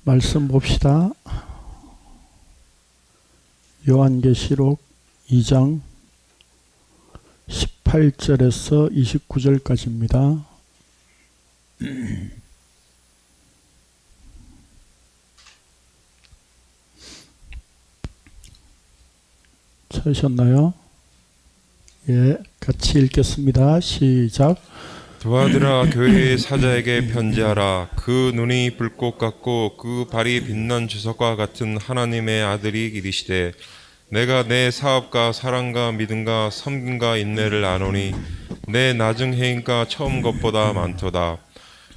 말씀 봅시다. 요한계시록 2장 18절에서 29절까지입니다. 찾으셨나요? 예, 같이 읽겠습니다. 시작. 두 아들아, 교회의 사자에게 편지하라. 그 눈이 불꽃 같고 그 발이 빛난 주석과 같은 하나님의 아들이 이르시되, 내가 내 사업과 사랑과 믿음과 섬김과 인내를 아노니 내 나중 행위가 처음 것보다 많도다.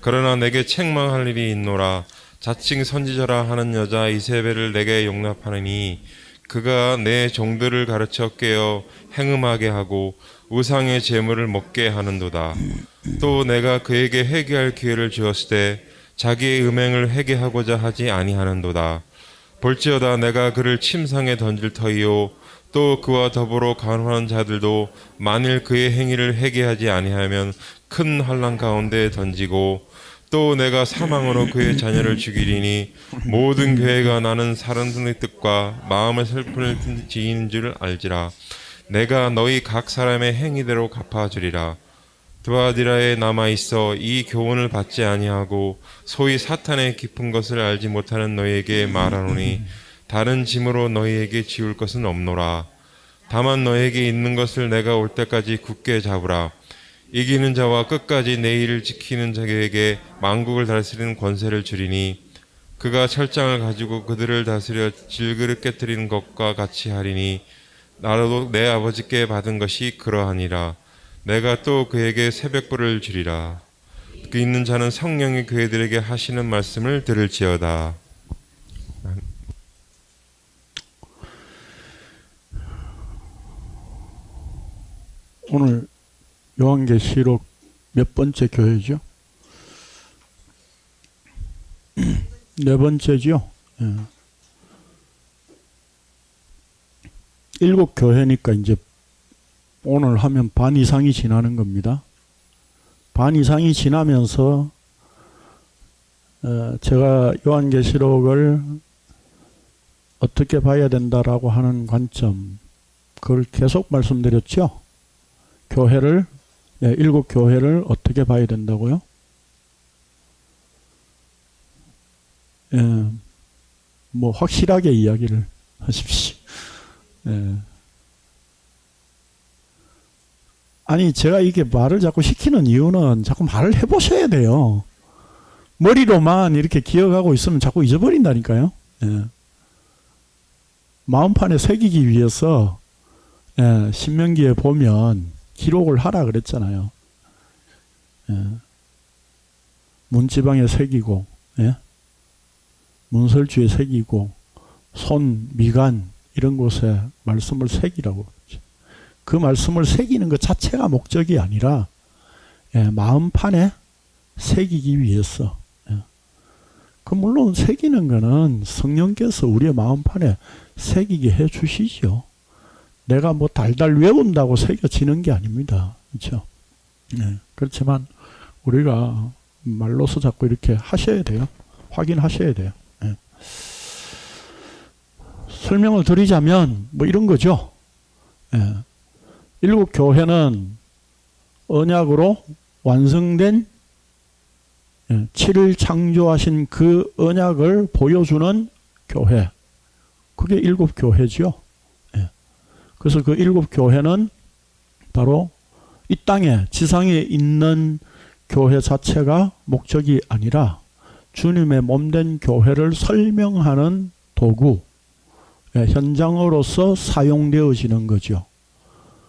그러나 내게 책망할 일이 있노라. 자칭 선지자라 하는 여자 이세벨을 내게 용납하느니 그가 내 종들을 가르쳐 깨어 행음하게 하고 우상의 제물을 먹게 하는도다. 또 내가 그에게 회개할 기회를 주었을 때 자기의 음행을 회개하고자 하지 아니하는도다. 볼지어다 내가 그를 침상에 던질 터이요 또 그와 더불어 간호하는 자들도 만일 그의 행위를 회개하지 아니하면 큰 환난 가운데 던지고, 또 내가 사망으로 그의 자녀를 죽이리니 모든 교회가 나는 사람들의 뜻과 마음의 슬픔을 지닌 줄 알지라. 내가 너희 각 사람의 행위대로 갚아주리라. 두아디라에 남아있어 이 교훈을 받지 아니하고 소위 사탄의 깊은 것을 알지 못하는 너희에게 말하노니 다른 짐으로 너희에게 지울 것은 없노라. 다만 너희에게 있는 것을 내가 올 때까지 굳게 잡으라. 이기는 자와 끝까지 내 일을 지키는 자에게 만국을 다스리는 권세를 주리니 그가 철장을 가지고 그들을 다스려 질그릇 깨뜨리는 것과 같이 하리니 나도 내 아버지께 받은 것이 그러하니라. 내가 또 그에게 새벽불을 주리라. 그 있는 자는 성령이 그들에게 하시는 말씀을 들을지어다. 오늘 요한계시록 몇 번째 교회죠? 네 번째죠. 예. 7교회니까 이제 오늘 하면 반 이상이 지나는 겁니다. 반 이상이 지나면서 제가 요한계시록을 어떻게 봐야 된다라고 하는 관점, 그걸 계속 말씀드렸죠. 교회를, 7교회를 어떻게 봐야 된다고요? 뭐 확실하게 이야기를 하십시오. 아니, 제가 이게 말을 자꾸 시키는 이유는 자꾸 말을 해보셔야 돼요. 머리로만 이렇게 기억하고 있으면 자꾸 잊어버린다니까요. 마음판에 새기기 위해서 신명기에 보면 기록을 하라 그랬잖아요. 문지방에 새기고, 문설주에 새기고, 손, 미간 이런 곳에 말씀을 새기라고 그러죠. 그 말씀을 새기는 것 자체가 목적이 아니라 마음판에 새기기 위해서. 그 물론 새기는 거는 성령께서 우리의 마음판에 새기게 해 주시죠. 내가 뭐 달달 외운다고 새겨지는 게 아닙니다. 그렇죠? 그렇지만 우리가 말로서 자꾸 이렇게 하셔야 돼요. 확인하셔야 돼요. 설명을 드리자면 뭐 이런 거죠. 7교회는 언약으로 완성된 7일 창조하신 그 언약을 보여주는 교회. 그게 7교회죠. 그래서 그 7교회는 바로 이 땅에, 지상에 있는 교회 자체가 목적이 아니라 주님의 몸된 교회를 설명하는 도구, 현장으로서 사용되어지는 거죠.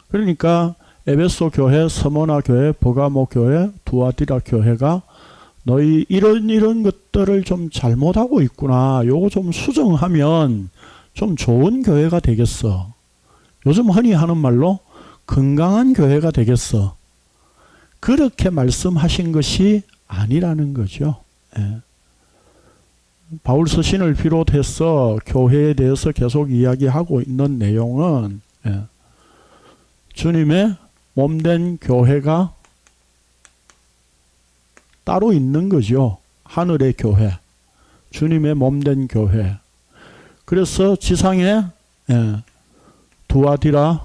그러니까 에베소 교회, 서머나 교회, 버가모 교회, 두아디라 교회가 너희 이런 것들을 좀 잘못하고 있구나. 요거 좀 수정하면 좀 좋은 교회가 되겠어. 요즘 흔히 하는 말로 건강한 교회가 되겠어. 그렇게 말씀하신 것이 아니라는 거죠. 바울 서신을 비롯해서 교회에 대해서 계속 이야기하고 있는 내용은 주님의 몸된 교회가 따로 있는 거죠. 하늘의 교회. 주님의 몸된 교회. 그래서 지상에 두아디라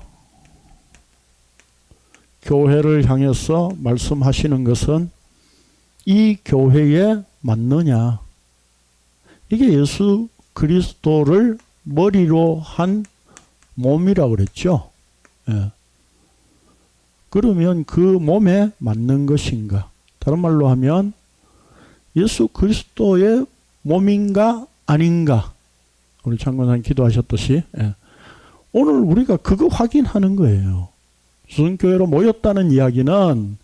교회를 향해서 말씀하시는 것은 이 교회에 맞느냐. 이게 예수 그리스도를 머리로 한 몸이라고 그랬죠. 그러면 그 몸에 맞는 것인가? 다른 말로 하면 예수 그리스도의 몸인가 아닌가? 우리 장관님 기도하셨듯이 오늘 우리가 그거 확인하는 거예요. 주선교회로 모였다는 이야기는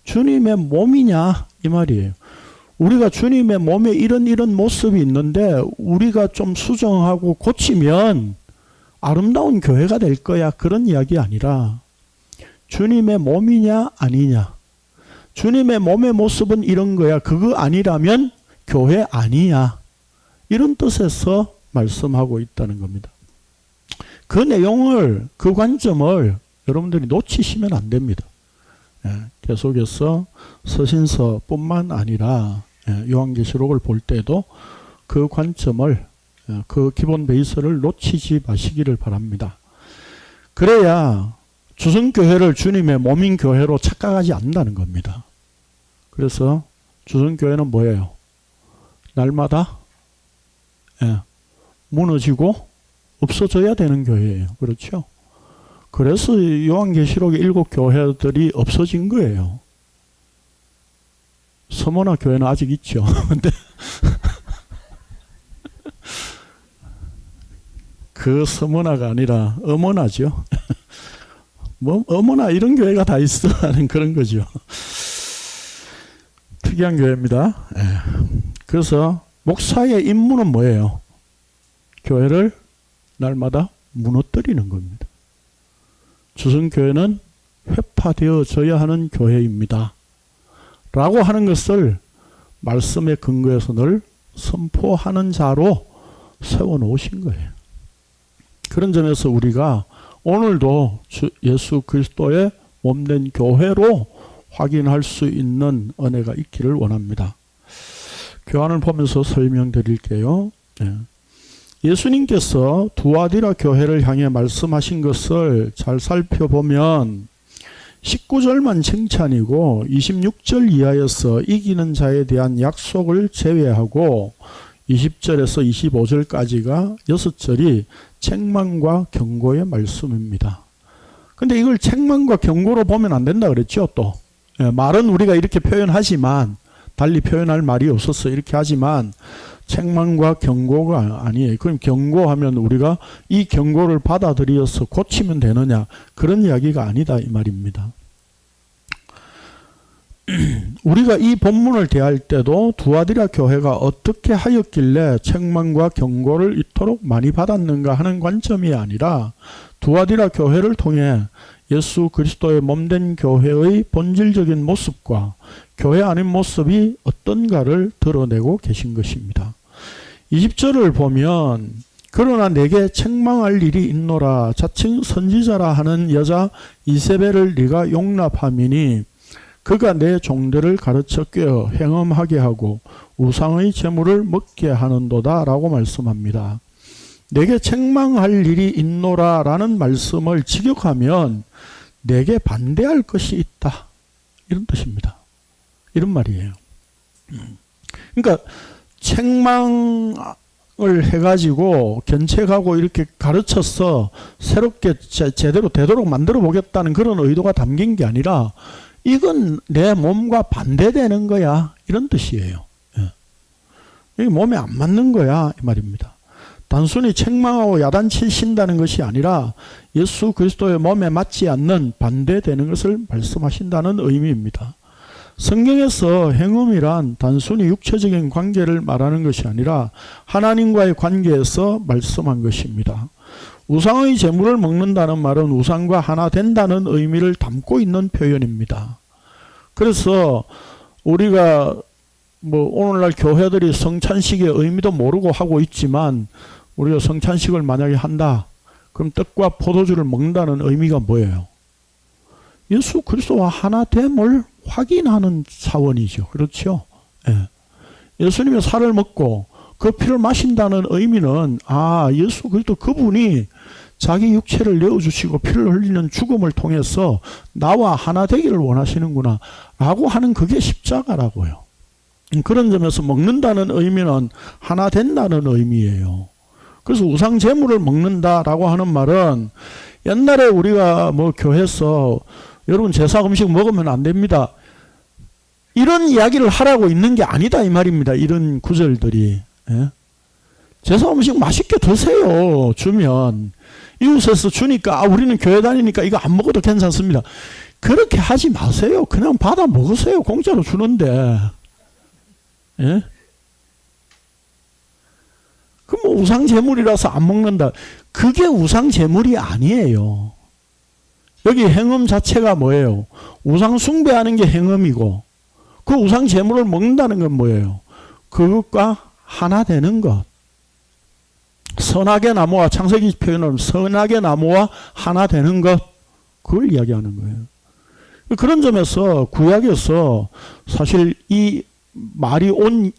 주님의 몸이냐 이 말이에요. 우리가 주님의 몸에 이런 모습이 있는데 우리가 좀 수정하고 고치면 아름다운 교회가 될 거야. 그런 이야기 아니라 주님의 몸이냐 아니냐. 주님의 몸의 모습은 이런 거야. 그거 아니라면 교회 아니야. 이런 뜻에서 말씀하고 있다는 겁니다. 그 내용을, 그 관점을 여러분들이 놓치시면 안 됩니다. 계속해서 서신서뿐만 아니라 요한계시록을 볼 때도 그 관점을, 그 기본 베이스를 놓치지 마시기를 바랍니다. 그래야 주선교회를 주님의 몸인 교회로 착각하지 않는다는 겁니다. 그래서 주선교회는 뭐예요? 날마다 무너지고 없어져야 되는 교회예요. 그렇죠? 그래서 요한계시록의 7 교회들이 없어진 거예요. 서머나 교회는 아직 있죠. 근데 그 서머나가 아니라 어머나죠. 뭐 어머나 이런 교회가 다 있어 하는 그런 거죠. 특이한 교회입니다. 그래서 목사의 임무는 뭐예요? 교회를 날마다 무너뜨리는 겁니다. 주선교회는 회파되어져야 하는 교회입니다. 라고 하는 것을 말씀의 근거에서 늘 선포하는 자로 세워놓으신 거예요. 그런 점에서 우리가 오늘도 예수 그리스도의 몸된 교회로 확인할 수 있는 은혜가 있기를 원합니다. 교환을 보면서 설명드릴게요. 예수님께서 두아디라 교회를 향해 말씀하신 것을 잘 살펴보면 19절만 칭찬이고 26절 이하에서 이기는 자에 대한 약속을 제외하고 20절에서 25절까지가 6절이 책망과 경고의 말씀입니다. 근데 이걸 책망과 경고로 보면 안 된다 그랬죠. 또 말은 우리가 이렇게 표현하지만 달리 표현할 말이 없어서 이렇게 하지만 책망과 경고가 아니에요. 그럼 경고하면 우리가 이 경고를 받아들여서 고치면 되느냐, 그런 이야기가 아니다 이 말입니다. 우리가 이 본문을 대할 때도 두아디라 교회가 어떻게 하였길래 책망과 경고를 이토록 많이 받았는가 하는 관점이 아니라 두아디라 교회를 통해 예수 그리스도의 몸된 교회의 본질적인 모습과 교회 아닌 모습이 어떤가를 드러내고 계신 것입니다. 20절을 보면 그러나 내게 책망할 일이 있노라 자칭 선지자라 하는 여자 이세벨을 네가 용납함이니 그가 내 종들을 가르쳐 꿰어 행음하게 하고 우상의 제물을 먹게 하는도다 라고 말씀합니다. 내게 책망할 일이 있노라 라는 말씀을 직역하면 내게 반대할 것이 있다 이런 뜻입니다. 이런 말이에요. 그러니까 책망을 해가지고 견책하고 이렇게 가르쳐서 새롭게 제대로 되도록 만들어 보겠다는 그런 의도가 담긴 게 아니라 이건 내 몸과 반대되는 거야 이런 뜻이에요. 이게 몸에 안 맞는 거야 이 말입니다. 단순히 책망하고 야단치신다는 것이 아니라 예수 그리스도의 몸에 맞지 않는 반대되는 것을 말씀하신다는 의미입니다. 성경에서 행음이란 단순히 육체적인 관계를 말하는 것이 아니라 하나님과의 관계에서 말씀한 것입니다. 우상의 제물을 먹는다는 말은 우상과 하나 된다는 의미를 담고 있는 표현입니다. 그래서 우리가 오늘날 교회들이 성찬식의 의미도 모르고 하고 있지만 우리가 성찬식을 만약에 한다. 그럼 떡과 포도주를 먹는다는 의미가 뭐예요? 예수 그리스도와 하나됨을 확인하는 차원이죠. 그렇죠? 예수님의 살을 먹고 그 피를 마신다는 의미는 예수 그리스도 그분이 자기 육체를 내어주시고 피를 흘리는 죽음을 통해서 나와 하나 되기를 원하시는구나 라고 하는 그게 십자가라고요. 그런 점에서 먹는다는 의미는 하나 된다는 의미예요. 그래서 우상 제물을 먹는다라고 하는 말은 옛날에 우리가 뭐 교회에서 여러분 제사 음식 먹으면 안 됩니다, 이런 이야기를 하라고 있는 게 아니다 이 말입니다. 이런 구절들이. 예? 제사 음식 맛있게 드세요. 주면 이웃에서 주니까 우리는 교회 다니니까 이거 안 먹어도 괜찮습니다. 그렇게 하지 마세요. 그냥 받아 먹으세요. 공짜로 주는데. 예? 그 뭐 우상 제물이라서 안 먹는다. 그게 우상 제물이 아니에요. 여기 행음 자체가 뭐예요? 우상 숭배하는 게 행음이고, 그 우상 제물을 먹는다는 건 뭐예요? 그것과 하나 되는 것. 선악의 나무와, 창세기 표현은 선악의 나무와 하나 되는 것, 그걸 이야기하는 거예요. 그런 점에서 구약에서 사실 이 말이 온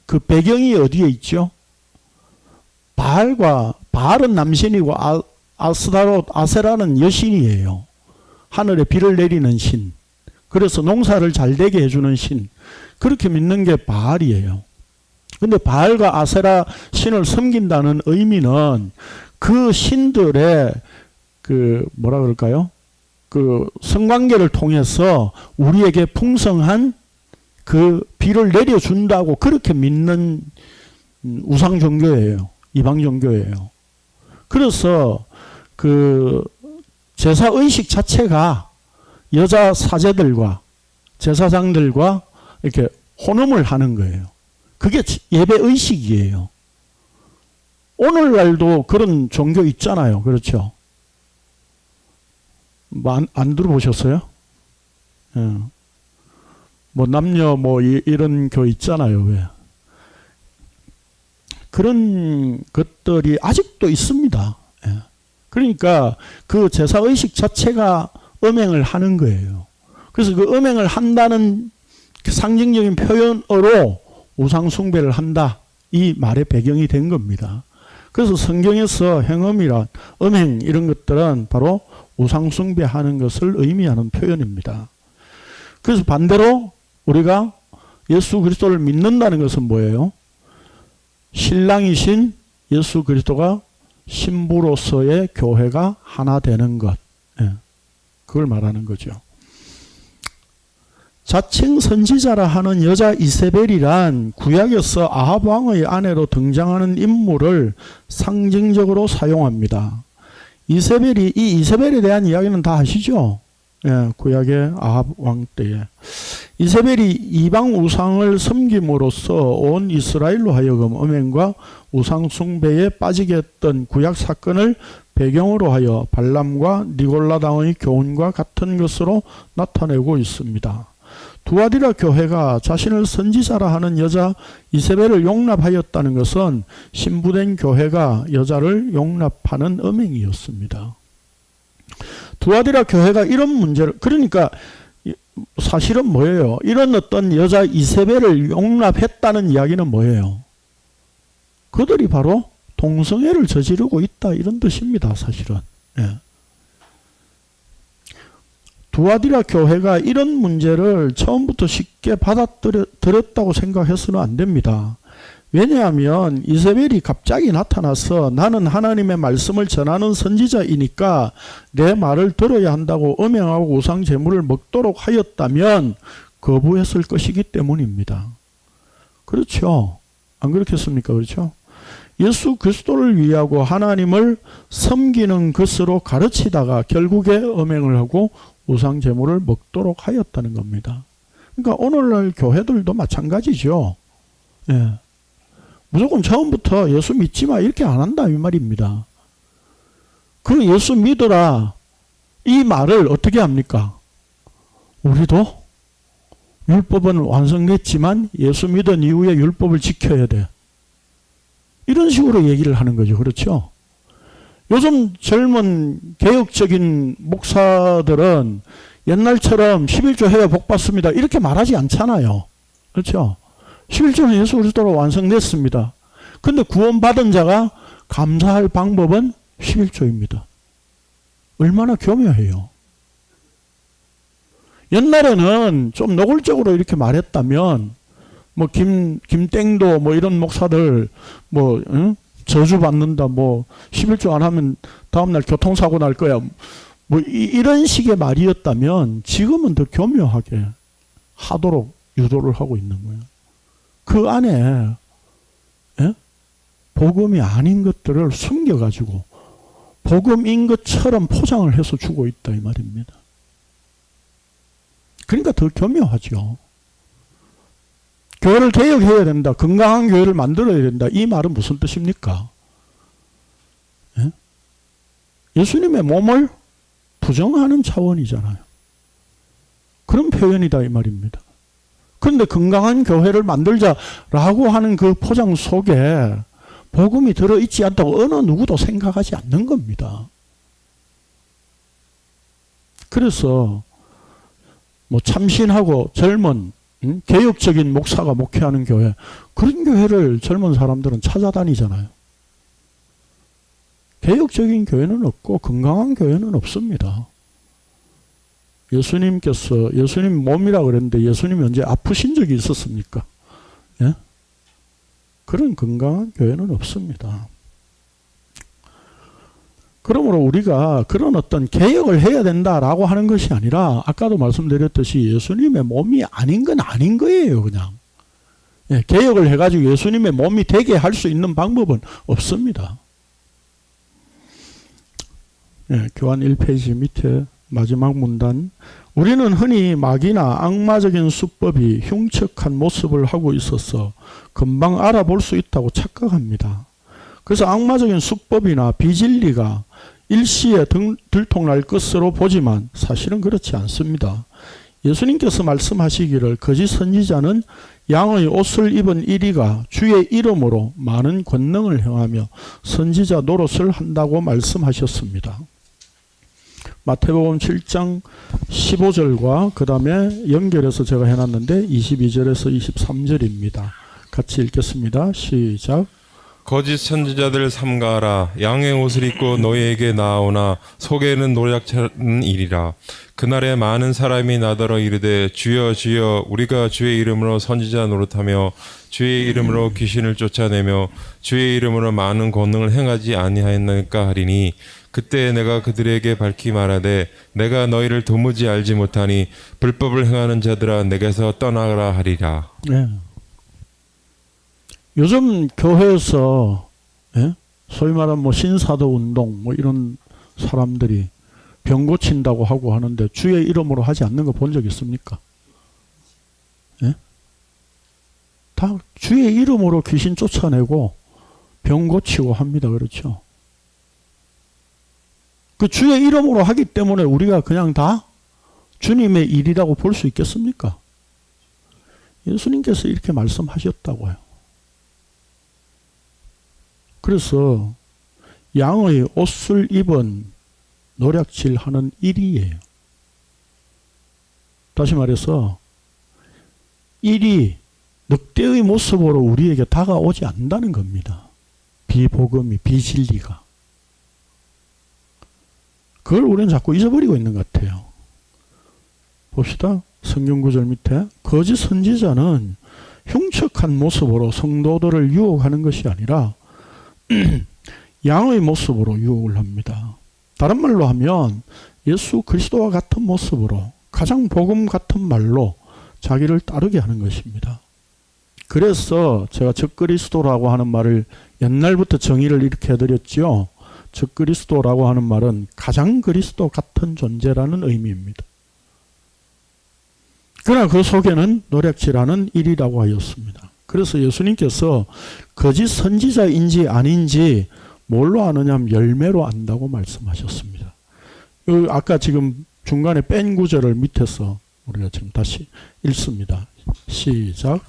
그 배경이 어디에 있죠? 바알은 남신이고 아세라는 여신이에요. 하늘에 비를 내리는 신. 그래서 농사를 잘 되게 해주는 신. 그렇게 믿는 게 바알이에요. 근데 바알과 아세라 신을 섬긴다는 의미는 그 신들의 그 뭐라 그럴까요? 그 성관계를 통해서 우리에게 풍성한 그 비를 내려준다고 그렇게 믿는 우상 종교예요. 이방 종교예요. 그래서 그 제사 의식 자체가 여자 사제들과 제사장들과 이렇게 혼음을 하는 거예요. 그게 예배 의식이에요. 오늘날도 그런 종교 있잖아요. 그렇죠? 뭐 안 들어보셨어요? 예. 뭐 남녀 뭐 이런 교 있잖아요. 왜? 그런 것들이 아직도 있습니다. 예. 그러니까 그 제사의식 자체가 음행을 하는 거예요. 그래서 그 음행을 한다는 상징적인 표현으로 우상숭배를 한다, 이 말의 배경이 된 겁니다. 그래서 성경에서 행음이란 음행 이런 것들은 바로 우상숭배하는 것을 의미하는 표현입니다. 그래서 반대로 우리가 예수 그리스도를 믿는다는 것은 뭐예요? 신랑이신 예수 그리스도가 신부로서의 교회가 하나 되는 것. 예. 그걸 말하는 거죠. 자칭 선지자라 하는 여자 이세벨이란 구약에서 아합 왕의 아내로 등장하는 인물을 상징적으로 사용합니다. 이 이세벨에 대한 이야기는 다 아시죠? 예, 구약의 아합 왕 때에 이세벨이 이방 우상을 섬김으로써 온 이스라엘로 하여금 음행과 우상 숭배에 빠지게 했던 구약 사건을 배경으로 하여 발람과 니골라당의 교훈과 같은 것으로 나타내고 있습니다. 두아디라 교회가 자신을 선지자라 하는 여자 이세벨을 용납하였다는 것은 신부된 교회가 여자를 용납하는 음행이었습니다. 두아디라 교회가 이런 문제를, 그러니까 사실은 뭐예요? 이런 어떤 여자 이세벨을 용납했다는 이야기는 뭐예요? 그들이 바로 동성애를 저지르고 있다, 이런 뜻입니다. 사실은. 예. 두아디라 교회가 이런 문제를 처음부터 쉽게 받아들였다고 생각해서는 안 됩니다. 왜냐하면 이세벨이 갑자기 나타나서 나는 하나님의 말씀을 전하는 선지자이니까 내 말을 들어야 한다고 음행하고 우상 제물을 먹도록 하였다면 거부했을 것이기 때문입니다. 그렇죠? 안 그렇겠습니까? 그렇죠? 예수 그리스도를 위하고 하나님을 섬기는 것으로 가르치다가 결국에 음행을 하고 우상 제물을 먹도록 하였다는 겁니다. 그러니까 오늘날 교회들도 마찬가지죠. 예. 무조건 처음부터 예수 믿지 마 이렇게 안 한다 이 말입니다. 그 예수 믿어라 이 말을 어떻게 합니까? 우리도 율법은 완성됐지만 예수 믿은 이후에 율법을 지켜야 돼. 이런 식으로 얘기를 하는 거죠. 그렇죠? 요즘 젊은 개혁적인 목사들은 옛날처럼 11조 해야 복 받습니다 이렇게 말하지 않잖아요. 그렇죠? 11조는 예수 그리스도로 완성됐습니다. 근데 구원받은 자가 감사할 방법은 11조입니다. 얼마나 교묘해요. 옛날에는 좀 노골적으로 이렇게 말했다면 뭐 김땡도 뭐 이런 목사들 뭐 저주 받는다, 뭐 11조 안 하면 다음날 교통사고 날 거야, 뭐 이런 식의 말이었다면 지금은 더 교묘하게 하도록 유도를 하고 있는 거예요. 그 안에 복음이 아닌 것들을 숨겨가지고 복음인 것처럼 포장을 해서 주고 있다 이 말입니다. 그러니까 더 교묘하죠. 교회를 개혁해야 된다, 건강한 교회를 만들어야 된다, 이 말은 무슨 뜻입니까? 예수님의 몸을 부정하는 차원이잖아요. 그런 표현이다 이 말입니다. 그런데 건강한 교회를 만들자라고 하는 그 포장 속에 복음이 들어있지 않다고 어느 누구도 생각하지 않는 겁니다. 그래서 뭐 참신하고 젊은 개혁적인 목사가 목회하는 교회, 그런 교회를 젊은 사람들은 찾아다니잖아요. 개혁적인 교회는 없고 건강한 교회는 없습니다. 예수님께서 예수님 몸이라 그랬는데 예수님이 언제 아프신 적이 있었습니까? 예? 그런 건강한 교회는 없습니다. 그러므로 우리가 그런 어떤 개혁을 해야 된다라고 하는 것이 아니라 아까도 말씀드렸듯이 예수님의 몸이 아닌 건 아닌 거예요. 그냥 개혁을 해가지고 예수님의 몸이 되게 할 수 있는 방법은 없습니다. 교환 1페이지 밑에 마지막 문단, 우리는 흔히 마귀나 악마적인 수법이 흉측한 모습을 하고 있어서 금방 알아볼 수 있다고 착각합니다. 그래서 악마적인 수법이나 비진리가 일시에 들통날 것으로 보지만 사실은 그렇지 않습니다. 예수님께서 말씀하시기를 거짓 선지자는 양의 옷을 입은 이리가 주의 이름으로 많은 권능을 행하며 선지자 노릇을 한다고 말씀하셨습니다. 마태복음 7장 15절과 그 다음에 연결해서 제가 해놨는데 22절에서 23절입니다. 같이 읽겠습니다. 시작. 거짓 선지자들 삼가하라. 양의 옷을 입고 너희에게 나아오나 속에는 노략하는 일이라. 그날에 많은 사람이 나더러 이르되 주여 주여 우리가 주의 이름으로 선지자 노릇하며 주의 이름으로 귀신을 쫓아내며 주의 이름으로 많은 권능을 행하지 아니하였나이까 하리니 그때 내가 그들에게 밝히 말하되 내가 너희를 도무지 알지 못하니 불법을 행하는 자들아 내게서 떠나가라 하리라. 네. 요즘 교회에서 소위 말하는 뭐 신사도 운동 뭐 이런 사람들이 병 고친다고 하고 하는데 주의 이름으로 하지 않는 거 본 적 있습니까? 다 주의 이름으로 귀신 쫓아내고 병 고치고 합니다. 그렇죠? 그 주의 이름으로 하기 때문에 우리가 그냥 다 주님의 일이라고 볼 수 있겠습니까? 예수님께서 이렇게 말씀하셨다고요. 그래서 양의 옷을 입은 노략질하는 일이에요. 다시 말해서 일이 늑대의 모습으로 우리에게 다가오지 않는다는 겁니다. 비복음이, 비진리가. 그걸 우리는 자꾸 잊어버리고 있는 것 같아요. 봅시다. 성경 구절 밑에 거짓 선지자는 흉측한 모습으로 성도들을 유혹하는 것이 아니라 양의 모습으로 유혹을 합니다. 다른 말로 하면 예수 그리스도와 같은 모습으로 가장 복음 같은 말로 자기를 따르게 하는 것입니다. 그래서 제가 적그리스도라고 하는 말을 옛날부터 정의를 이렇게 해드렸죠. 적그리스도라고 하는 말은 가장 그리스도 같은 존재라는 의미입니다. 그러나 그 속에는 노략질하는 일이라고 하였습니다. 그래서 예수님께서 거짓 선지자인지 아닌지 뭘로 아느냐 하면 열매로 안다고 말씀하셨습니다. 아까 지금 중간에 뺀 구절을 밑에서 우리가 지금 다시 읽습니다. 시작.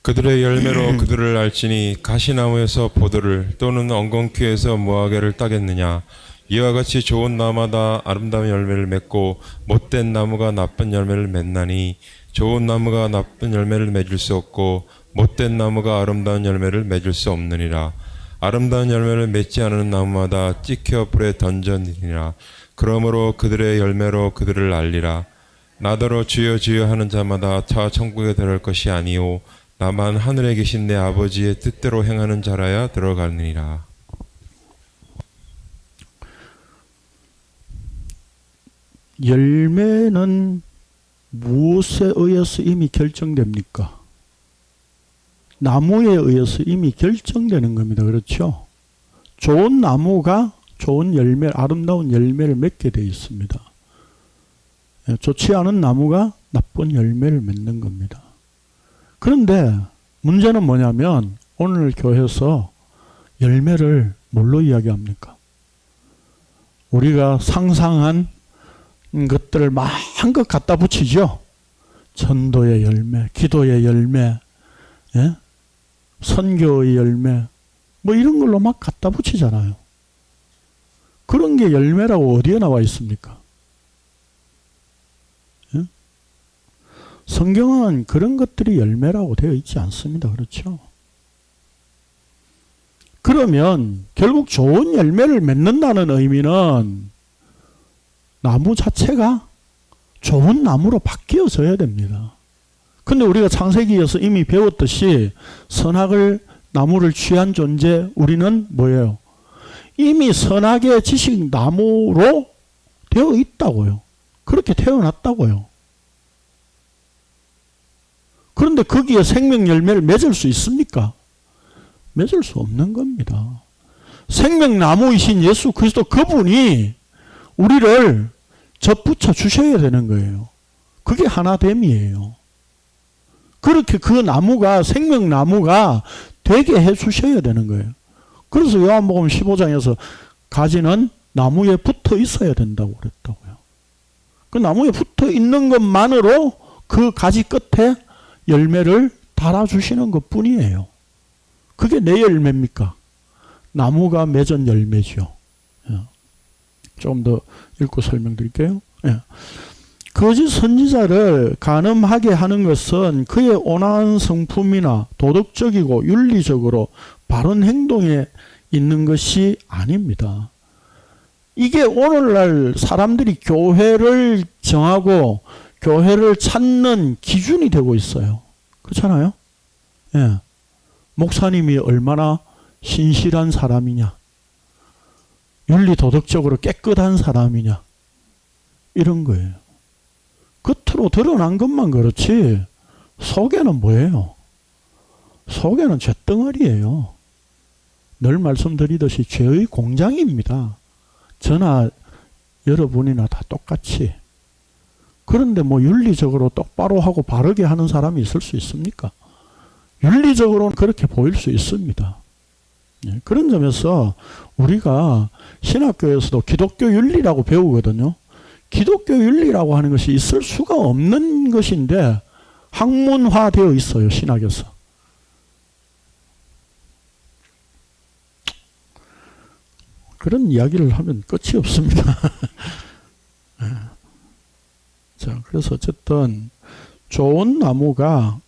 그들의 열매로 그들을 알지니 가시나무에서 포도를 또는 엉겅퀴에서 무화과를 따겠느냐. 이와 같이 좋은 나무마다 아름다운 열매를 맺고 못된 나무가 나쁜 열매를 맺나니 좋은 나무가 나쁜 열매를 맺을 수 없고 못된 나무가 아름다운 열매를 맺을 수 없느니라. 아름다운 열매를 맺지 않은 나무마다 찍혀 불에 던져지니라. 그러므로 그들의 열매로 그들을 알리라. 나더러 주여 주여 하는 자마다 다 천국에 들어갈 것이 아니오 다만 하늘에 계신 내 아버지의 뜻대로 행하는 자라야 들어가느니라. 열매는 무엇에 의해서 이미 결정됩니까? 나무에 의해서 이미 결정되는 겁니다. 그렇죠? 좋은 나무가 좋은 열매, 아름다운 열매를 맺게 되어 있습니다. 좋지 않은 나무가 나쁜 열매를 맺는 겁니다. 그런데 문제는 뭐냐면 오늘 교회에서 열매를 뭘로 이야기합니까? 우리가 상상한 것들을 마음껏 갖다 붙이죠. 전도의 열매, 기도의 열매, 예? 선교의 열매, 뭐 이런 걸로 막 갖다 붙이잖아요. 그런 게 열매라고 어디에 나와 있습니까? 예? 성경은 그런 것들이 열매라고 되어 있지 않습니다. 그렇죠? 그러면 결국 좋은 열매를 맺는다는 의미는 나무 자체가 좋은 나무로 바뀌어져야 됩니다. 근데 우리가 창세기에서 이미 배웠듯이 선악을 나무를 취한 존재 우리는 뭐예요? 이미 선악의 지식 나무로 되어 있다고요. 그렇게 태어났다고요. 그런데 거기에 생명 열매를 맺을 수 있습니까? 맺을 수 없는 겁니다. 생명나무이신 예수 그리스도 그분이 우리를 접붙여 주셔야 되는 거예요. 그게 하나됨이에요. 그렇게 그 나무가 생명나무가 되게 해 주셔야 되는 거예요. 그래서 요한복음 15장에서 가지는 나무에 붙어 있어야 된다고 그랬다고요. 그 나무에 붙어 있는 것만으로 그 가지 끝에 열매를 달아주시는 것 뿐이에요. 그게 내 열매입니까? 나무가 맺은 열매죠. 좀 더 읽고 설명드릴게요. 거짓 선지자를 간음하게 하는 것은 그의 온화한 성품이나 도덕적이고 윤리적으로 바른 행동에 있는 것이 아닙니다. 이게 오늘날 사람들이 교회를 정하고 교회를 찾는 기준이 되고 있어요. 그렇잖아요? 예. 목사님이 얼마나 신실한 사람이냐, 윤리 도덕적으로 깨끗한 사람이냐, 이런 거예요. 겉으로 드러난 것만 그렇지 속에는 뭐예요? 속에는 쇳덩어리예요. 늘 말씀드리듯이 죄의 공장입니다. 저나 여러분이나 다 똑같이. 그런데 뭐 윤리적으로 똑바로 하고 바르게 하는 사람이 있을 수 있습니까? 윤리적으로는 그렇게 보일 수 있습니다. 그런 점에서 우리가 신학교에서도 기독교 윤리라고 배우거든요. 기독교 윤리라고 하는 것이 있을 수가 없는 것인데 학문화되어 있어요, 신학에서. 그런 이야기를 하면 끝이 없습니다. 자, 그래서 어쨌든 좋은 나무가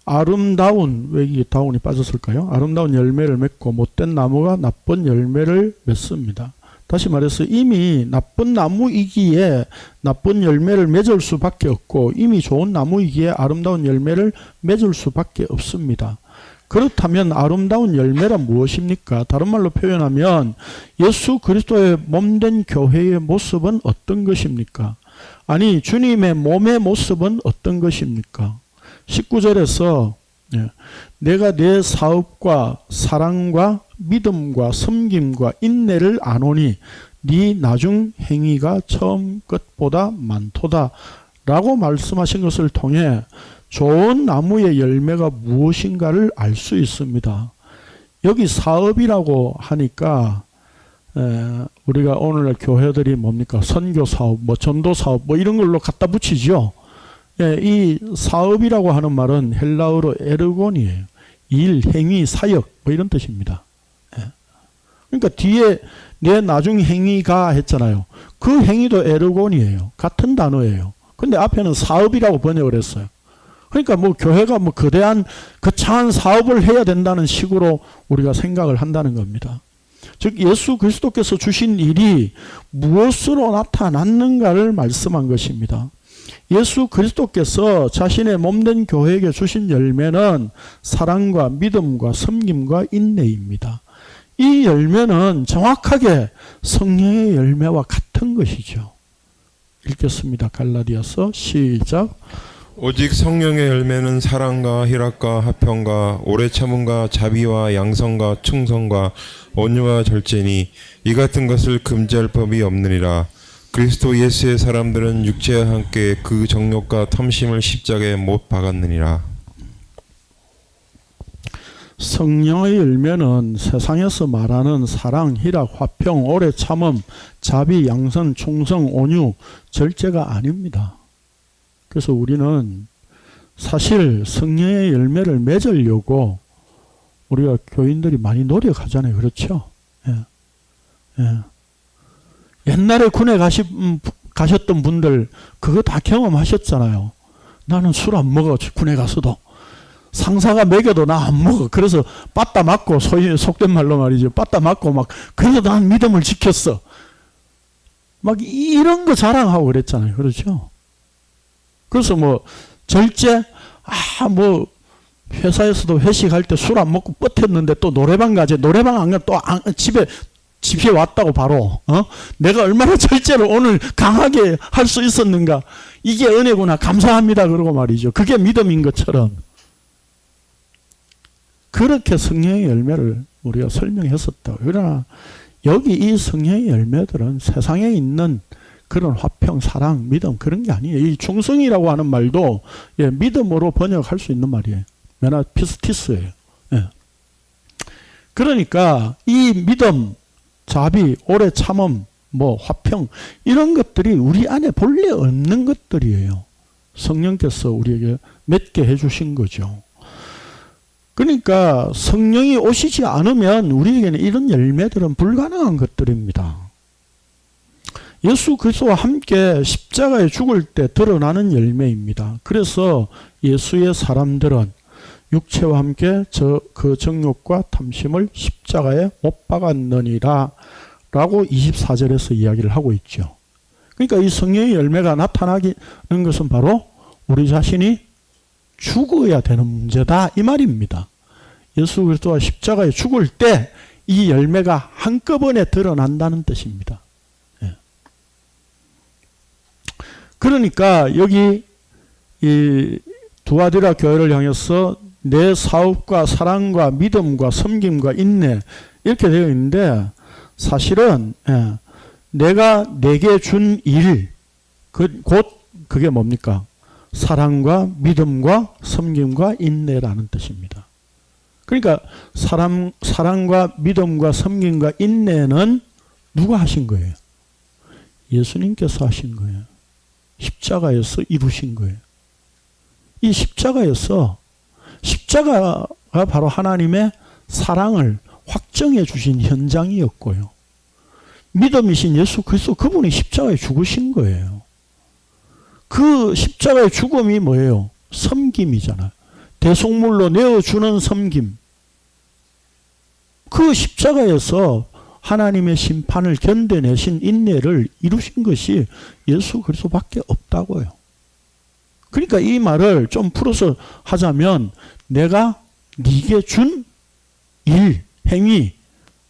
아름다운, 왜 이게 다운이 빠졌을까요? 아름다운 열매를 맺고 못된 나무가 나쁜 열매를 맺습니다. 다시 말해서 이미 나쁜 나무이기에 나쁜 열매를 맺을 수밖에 없고 이미 좋은 나무이기에 아름다운 열매를 맺을 수밖에 없습니다. 그렇다면 아름다운 열매란 무엇입니까? 다른 말로 표현하면 예수 그리스도의 몸된 교회의 모습은 어떤 것입니까? 아니, 주님의 몸의 모습은 어떤 것입니까? 19절에서 내가 내 사업과 사랑과 믿음과 섬김과 인내를 아노니 네 나중 행위가 처음 것보다 많도다 라고 말씀하신 것을 통해 좋은 나무의 열매가 무엇인가를 알 수 있습니다. 여기 사업이라고 하니까 우리가 오늘날 교회들이 뭡니까? 선교사업, 뭐 전도사업 뭐 이런 걸로 갖다 붙이죠. 이 사업이라고 하는 말은 헬라어로 에르곤이에요. 일, 행위, 사역 뭐 이런 뜻입니다. 그러니까 뒤에 내 나중 행위가 했잖아요. 그 행위도 에르곤이에요. 같은 단어예요. 근데 앞에는 사업이라고 번역을 했어요. 그러니까 뭐 교회가 뭐 거대한 거창한 사업을 해야 된다는 식으로 우리가 생각을 한다는 겁니다. 즉 예수 그리스도께서 주신 일이 무엇으로 나타났는가를 말씀한 것입니다. 예수 그리스도께서 자신의 몸된 교회에게 주신 열매는 사랑과 믿음과 섬김과 인내입니다. 이 열매는 정확하게 성령의 열매와 같은 것이죠. 읽겠습니다. 갈라디아서 시작. 오직 성령의 열매는 사랑과 희락과 화평과 오래 참음과 자비와 양성과 충성과 온유와 절제니 이 같은 것을 금지할 법이 없느니라. 그리스도 예수의 사람들은 육체와 함께 그 정욕과 탐심을 십자가에 못 박았느니라. 성령의 열매는 세상에서 말하는 사랑, 희락, 화평, 오래 참음, 자비, 양선, 충성, 온유, 절제가 아닙니다. 그래서 우리는 사실 성령의 열매를 맺으려고 우리가 교인들이 많이 노력하잖아요. 그렇죠? 예. 예. 옛날에 군에 가셨던 분들 그거 다 경험하셨잖아요. 나는 술 안 먹어. 군에 가서도. 상사가 먹여도 나 안 먹어. 그래서 빠따 맞고, 소위 속된 말로 말이죠. 빠따 맞고 막 그래서 난 믿음을 지켰어. 막 이런 거 자랑하고 그랬잖아요. 그렇죠? 그래서 뭐 절제 뭐 회사에서도 회식할 때 술 안 먹고 뻗혔는데 또 노래방 가지. 노래방 안 가면 또 집에 왔다고 바로. 내가 얼마나 절제를 오늘 강하게 할 수 있었는가. 이게 은혜구나. 감사합니다. 그러고 말이죠. 그게 믿음인 것처럼. 그렇게 성령의 열매를 우리가 설명했었다. 그러나 여기 이 성령의 열매들은 세상에 있는 그런 화평, 사랑, 믿음 그런 게 아니에요. 이 충성이라고 하는 말도 믿음으로 번역할 수 있는 말이에요. 메나 피스티스예요. 그러니까 이 믿음, 자비, 오래 참음, 뭐 화평 이런 것들이 우리 안에 본래 없는 것들이에요. 성령께서 우리에게 맺게 해주신 거죠. 그러니까 성령이 오시지 않으면 우리에게는 이런 열매들은 불가능한 것들입니다. 예수 그리스도와 함께 십자가에 죽을 때 드러나는 열매입니다. 그래서 예수의 사람들은 육체와 함께 그 정욕과 탐심을 십자가에 못 박았느니라 라고 24절에서 이야기를 하고 있죠. 그러니까 이 성령의 열매가 나타나는 것은 바로 우리 자신이 죽어야 되는 문제다 이 말입니다. 예수 그리스도가 십자가에 죽을 때 이 열매가 한꺼번에 드러난다는 뜻입니다. 그러니까 여기 이 두아디라 교회를 향해서 내 사업과 사랑과 믿음과 섬김과 인내 이렇게 되어 있는데 사실은 내가 내게 준 일 곧 그게 뭡니까? 사랑과 믿음과 섬김과 인내라는 뜻입니다. 그러니까 사랑과 믿음과 섬김과 인내는 누가 하신 거예요? 예수님께서 하신 거예요. 십자가에서 이루신 거예요. 이 십자가가 바로 하나님의 사랑을 확정해 주신 현장이었고요. 믿음이신 예수 그리스도 그분이 십자가에 죽으신 거예요. 그 십자가의 죽음이 뭐예요? 섬김이잖아요. 대속물로 내어주는 섬김. 그 십자가에서 하나님의 심판을 견뎌내신 인내를 이루신 것이 예수 그리스도밖에 없다고요. 그러니까 이 말을 좀 풀어서 하자면 내가 네게 준 일, 행위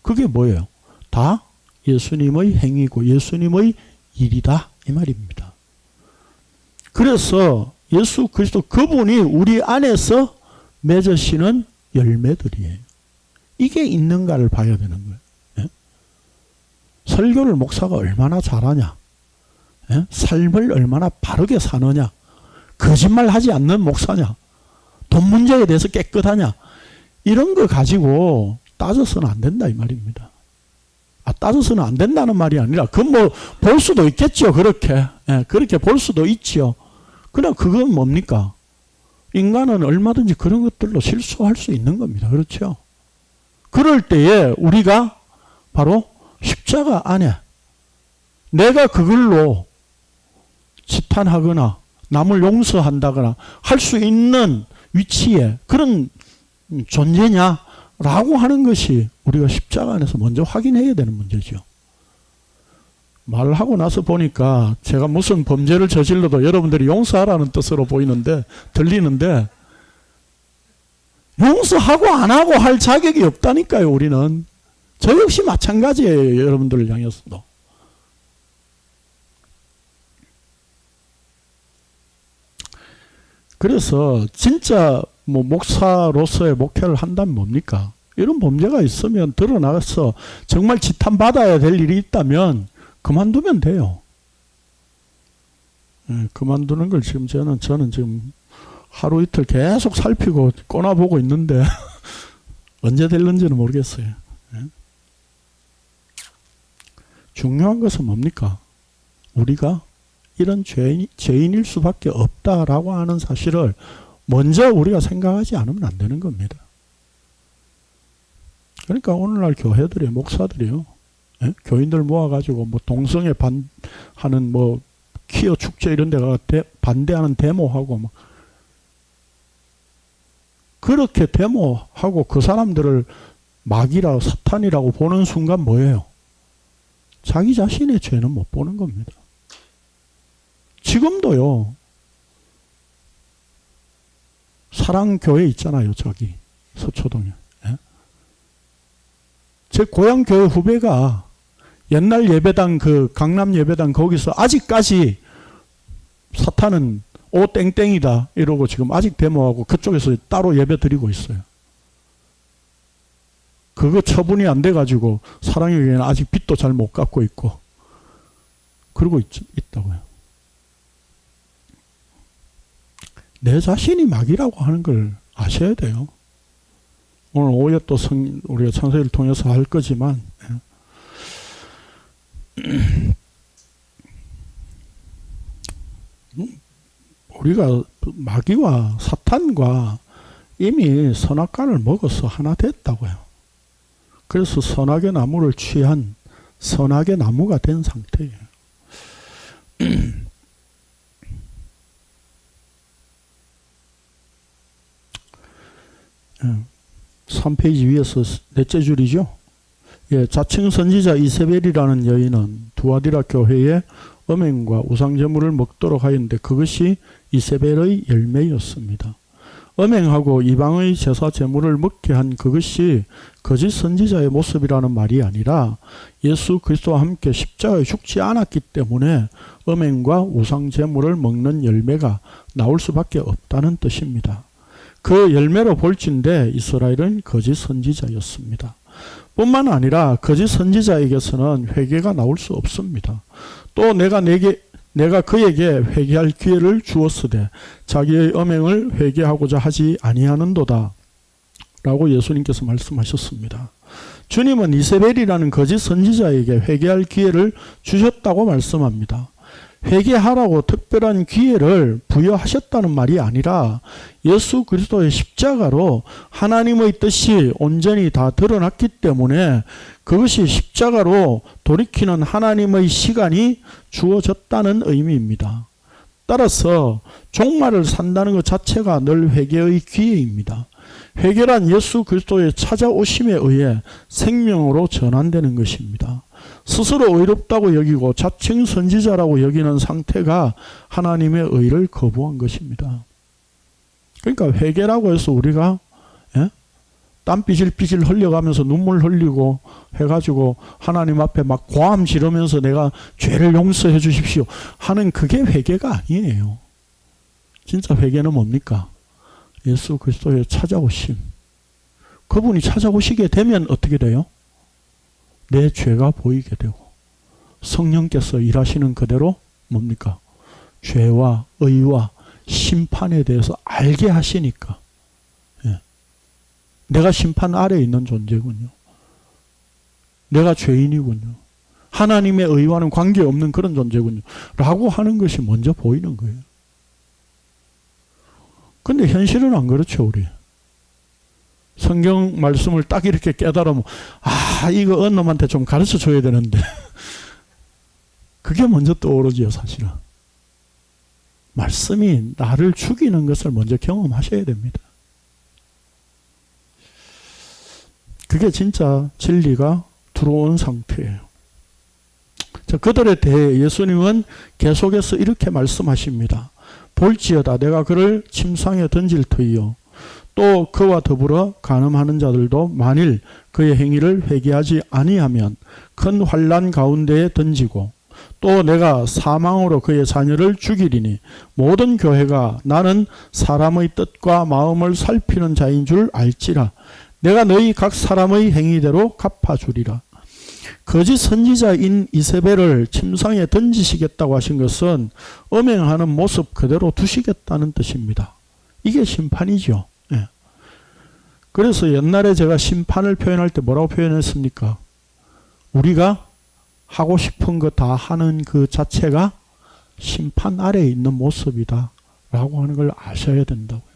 그게 뭐예요? 다 예수님의 행위고 예수님의 일이다 이 말입니다. 그래서 예수 그리스도 그분이 우리 안에서 맺으시는 열매들이에요. 이게 있는가를 봐야 되는 거예요. 설교를 목사가 얼마나 잘하냐, 삶을 얼마나 바르게 사느냐, 거짓말하지 않는 목사냐, 돈 문제에 대해서 깨끗하냐, 이런 거 가지고 따져서는 안 된다 이 말입니다. 따져서는 안 된다는 말이 아니라 그건 뭐 볼 수도 있겠죠. 그렇게 볼 수도 있지요. 그러나 그건 뭡니까? 인간은 얼마든지 그런 것들로 실수할 수 있는 겁니다. 그렇죠? 그럴 때에 우리가 바로 십자가 안에 내가 그걸로 지탄하거나 남을 용서한다거나 할 수 있는 위치에 그런 존재냐라고 하는 것이 우리가 십자가 안에서 먼저 확인해야 되는 문제죠. 말하고 나서 보니까 제가 무슨 범죄를 저질러도 여러분들이 용서하라는 뜻으로 들리는데 용서하고 안 하고 할 자격이 없다니까요. 우리는. 저 역시 마찬가지예요. 여러분들을 향해서도. 그래서 진짜 목사로서의 목회를 한다면 뭡니까? 이런 범죄가 있으면 드러나서 정말 지탄받아야 될 일이 있다면 그만두면 돼요. 그만두는 걸 지금 저는 지금 하루 이틀 계속 살피고 꼬나보고 있는데 언제 될는지는 모르겠어요. 중요한 것은 뭡니까? 우리가 이런 죄인일 수밖에 없다라고 하는 사실을 먼저 우리가 생각하지 않으면 안 되는 겁니다. 그러니까 오늘날 교회들이 목사들이요, 교인들 모아가지고 동성애 하는 퀴어 축제 이런 데가 반대하는 데모하고 그렇게 데모하고 그 사람들을 마귀라고 사탄이라고 보는 순간 뭐예요? 자기 자신의 죄는 못 보는 겁니다. 지금도요, 사랑교회 있잖아요. 저기 서초동에. 제 고향 교회 후배가 옛날 예배당 강남 예배당 거기서 아직까지 사탄은 오 땡땡이다 이러고 지금 아직 데모하고 그쪽에서 따로 예배 드리고 있어요. 그거 처분이 안 돼가지고 사랑의 교회는 아직 빚도 잘 못 갚고 있고 그러고 있다고요. 내 자신이 마귀라고 하는 걸 아셔야 돼요. 오늘 오후에 또 우리가 창세기를 통해서 할 거지만 우리가 마귀와 사탄과 이미 선악과를 먹어서 하나 됐다고요. 그래서 선악의 나무를 취한 선악의 나무가 된 상태예요. 3페이지 위에서 넷째 줄이죠. 자칭 선지자 이세벨이라는 여인은 두아디라 교회에 음행과 우상제물을 먹도록 하였는데 그것이 이세벨의 열매였습니다. 음행하고 이방의 제사 제물을 먹게 한 그것이 거짓 선지자의 모습이라는 말이 아니라 예수 그리스도와 함께 십자가에 죽지 않았기 때문에 음행과 우상제물을 먹는 열매가 나올 수밖에 없다는 뜻입니다. 그 열매로 볼진대 이스라엘은 거짓 선지자였습니다. 뿐만 아니라 거짓 선지자에게서는 회개가 나올 수 없습니다. 또 내가 그에게 회개할 기회를 주었으되 자기의 음행을 회개하고자 하지 아니하는도다 라고 예수님께서 말씀하셨습니다. 주님은 이세벨이라는 거짓 선지자에게 회개할 기회를 주셨다고 말씀합니다. 회개하라고 특별한 기회를 부여하셨다는 말이 아니라 예수 그리스도의 십자가로 하나님의 뜻이 온전히 다 드러났기 때문에 그것이 십자가로 돌이키는 하나님의 시간이 주어졌다는 의미입니다. 따라서 종말을 산다는 것 자체가 늘 회개의 기회입니다. 회개란 예수 그리스도의 찾아오심에 의해 생명으로 전환되는 것입니다. 스스로 의롭다고 여기고 자칭 선지자라고 여기는 상태가 하나님의 의를 거부한 것입니다. 그러니까 회개라고 해서 우리가 땀 삐질삐질 흘려가면서 눈물 흘리고 해가지고 하나님 앞에 막 고함 지르면서 내가 죄를 용서해 주십시오 하는 그게 회개가 아니에요. 진짜 회개는 뭡니까? 예수 그리스도의 찾아오심. 그분이 찾아오시게 되면 어떻게 돼요? 내 죄가 보이게 되고 성령께서 일하시는 그대로 뭡니까? 죄와 의와 심판에 대해서 알게 하시니까 내가 심판 아래에 있는 존재군요. 내가 죄인이군요. 하나님의 의와는 관계없는 그런 존재군요. 라고 하는 것이 먼저 보이는 거예요. 근데 현실은 안 그렇죠, 우리. 성경 말씀을 딱 이렇게 깨달으면 이거 어느 놈한테 좀 가르쳐 줘야 되는데 그게 먼저 떠오르지요, 사실은. 말씀이 나를 죽이는 것을 먼저 경험하셔야 됩니다. 그게 진짜 진리가 들어온 상태예요. 자, 그들에 대해 예수님은 계속해서 이렇게 말씀하십니다. 볼지어다 내가 그를 침상에 던질 터이요 또 그와 더불어 간음하는 자들도 만일 그의 행위를 회개하지 아니하면 큰 환난 가운데에 던지고 또 내가 사망으로 그의 자녀를 죽이리니 모든 교회가 나는 사람의 뜻과 마음을 살피는 자인 줄 알지라 내가 너희 각 사람의 행위대로 갚아주리라. 거짓 선지자인 이세벨을 침상에 던지시겠다고 하신 것은 음행하는 모습 그대로 두시겠다는 뜻입니다. 이게 심판이죠. 예. 그래서 옛날에 제가 심판을 표현할 때 뭐라고 표현했습니까? 우리가 하고 싶은 거 다 하는 그 자체가 심판 아래에 있는 모습이다 라고 하는 걸 아셔야 된다고요.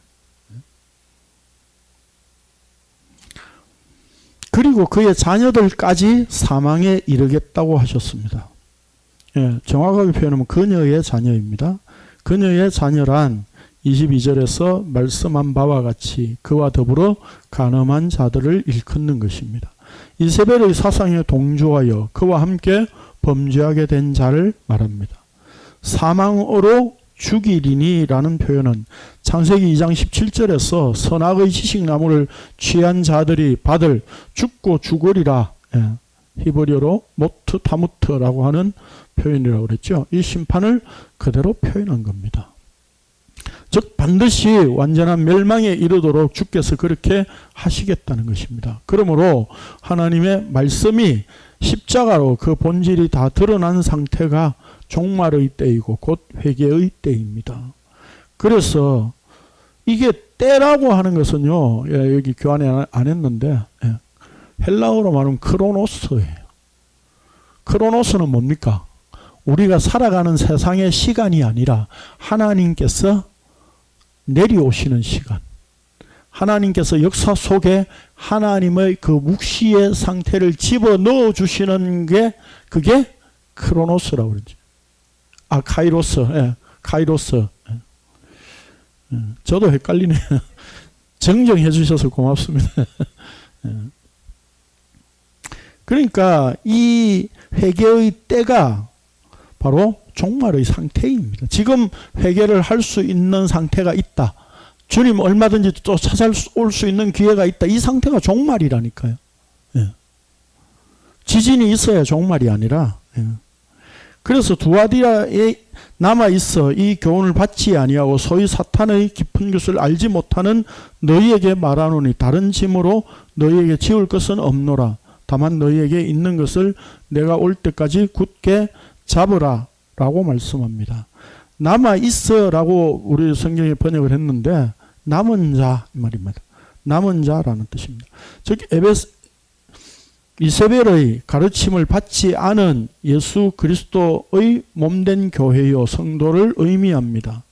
그리고 그의 자녀들까지 사망에 이르겠다고 하셨습니다. 예, 정확하게 표현하면 그녀의 자녀입니다. 그녀의 자녀란 22절에서 말씀한 바와 같이 그와 더불어 간음한 자들을 일컫는 것입니다. 이세벨의 사상에 동조하여 그와 함께 범죄하게 된 자를 말합니다. 사망으로 죽이리니 라는 표현은 창세기 2장 17절에서 선악의 지식나무를 취한 자들이 받을 죽고 죽으리라, 히브리어로 모트 타무트라고 하는 표현이라고 그랬죠. 이 심판을 그대로 표현한 겁니다. 즉 반드시 완전한 멸망에 이르도록 주께서 그렇게 하시겠다는 것입니다. 그러므로 하나님의 말씀이 십자가로 그 본질이 다 드러난 상태가 종말의 때이고 곧 회개의 때입니다. 그래서 이게 때라고 하는 것은요, 여기 교환에 안 했는데 헬라어로 말하면 크로노스예요. 크로노스는 뭡니까? 우리가 살아가는 세상의 시간이 아니라 하나님께서 내려오시는 시간, 하나님께서 역사 속에 하나님의 그 묵시의 상태를 집어넣어 주시는 게 그게 크로노스라고 그러죠. 카이로스, 카이로스. 저도 헷갈리네요. 정정해 주셔서 고맙습니다. 그러니까 이 회개의 때가 바로 종말의 상태입니다. 지금 회개를 할 수 있는 상태가 있다. 주님 얼마든지 또 찾아올 수 있는 기회가 있다. 이 상태가 종말이라니까요. 지진이 있어야 종말이 아니라. 그래서 두아디라에 남아있어 이 교훈을 받지 아니하고 소위 사탄의 깊은 것을 알지 못하는 너희에게 말하노니 다른 짐으로 너희에게 지울 것은 없노라. 다만 너희에게 있는 것을 내가 올 때까지 굳게 잡으라 라고 말씀합니다. 남아있어 라고 우리 성경에 번역을 했는데 남은 자 이 말입니다. 남은 자라는 뜻입니다. 즉 이세벨의 가르침을 받지 않은 예수 그리스도의 몸된 교회요 성도를 의미합니다.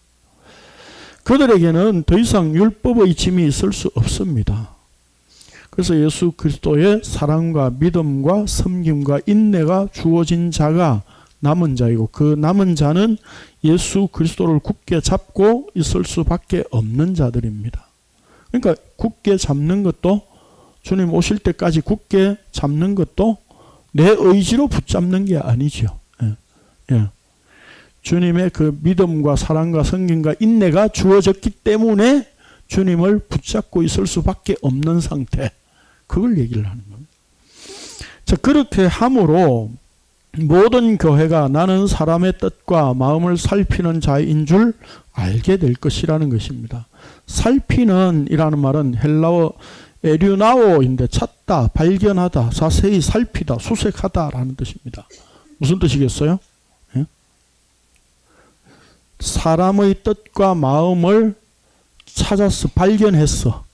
그들에게는 더 이상 율법의 짐이 있을 수 없습니다. 그래서 예수 그리스도의 사랑과 믿음과 섬김과 인내가 주어진 자가 남은 자이고 그 남은 자는 예수 그리스도를 굳게 잡고 있을 수밖에 없는 자들입니다. 그러니까 굳게 잡는 것도 주님 오실 때까지 굳게 잡는 것도 내 의지로 붙잡는 게 아니죠. 주님의 그 믿음과 사랑과 섬김과 인내가 주어졌기 때문에 주님을 붙잡고 있을 수밖에 없는 상태. 그걸 얘기를 하는 겁니다. 자, 그렇게 함으로 모든 교회가 나는 사람의 뜻과 마음을 살피는 자인 줄 알게 될 것이라는 것입니다. 살피는 이라는 말은 헬라어 에류나오인데 찾다, 발견하다, 자세히 살피다, 수색하다 라는 뜻입니다. 무슨 뜻이겠어요? 사람의 뜻과 마음을 찾아서 발견해서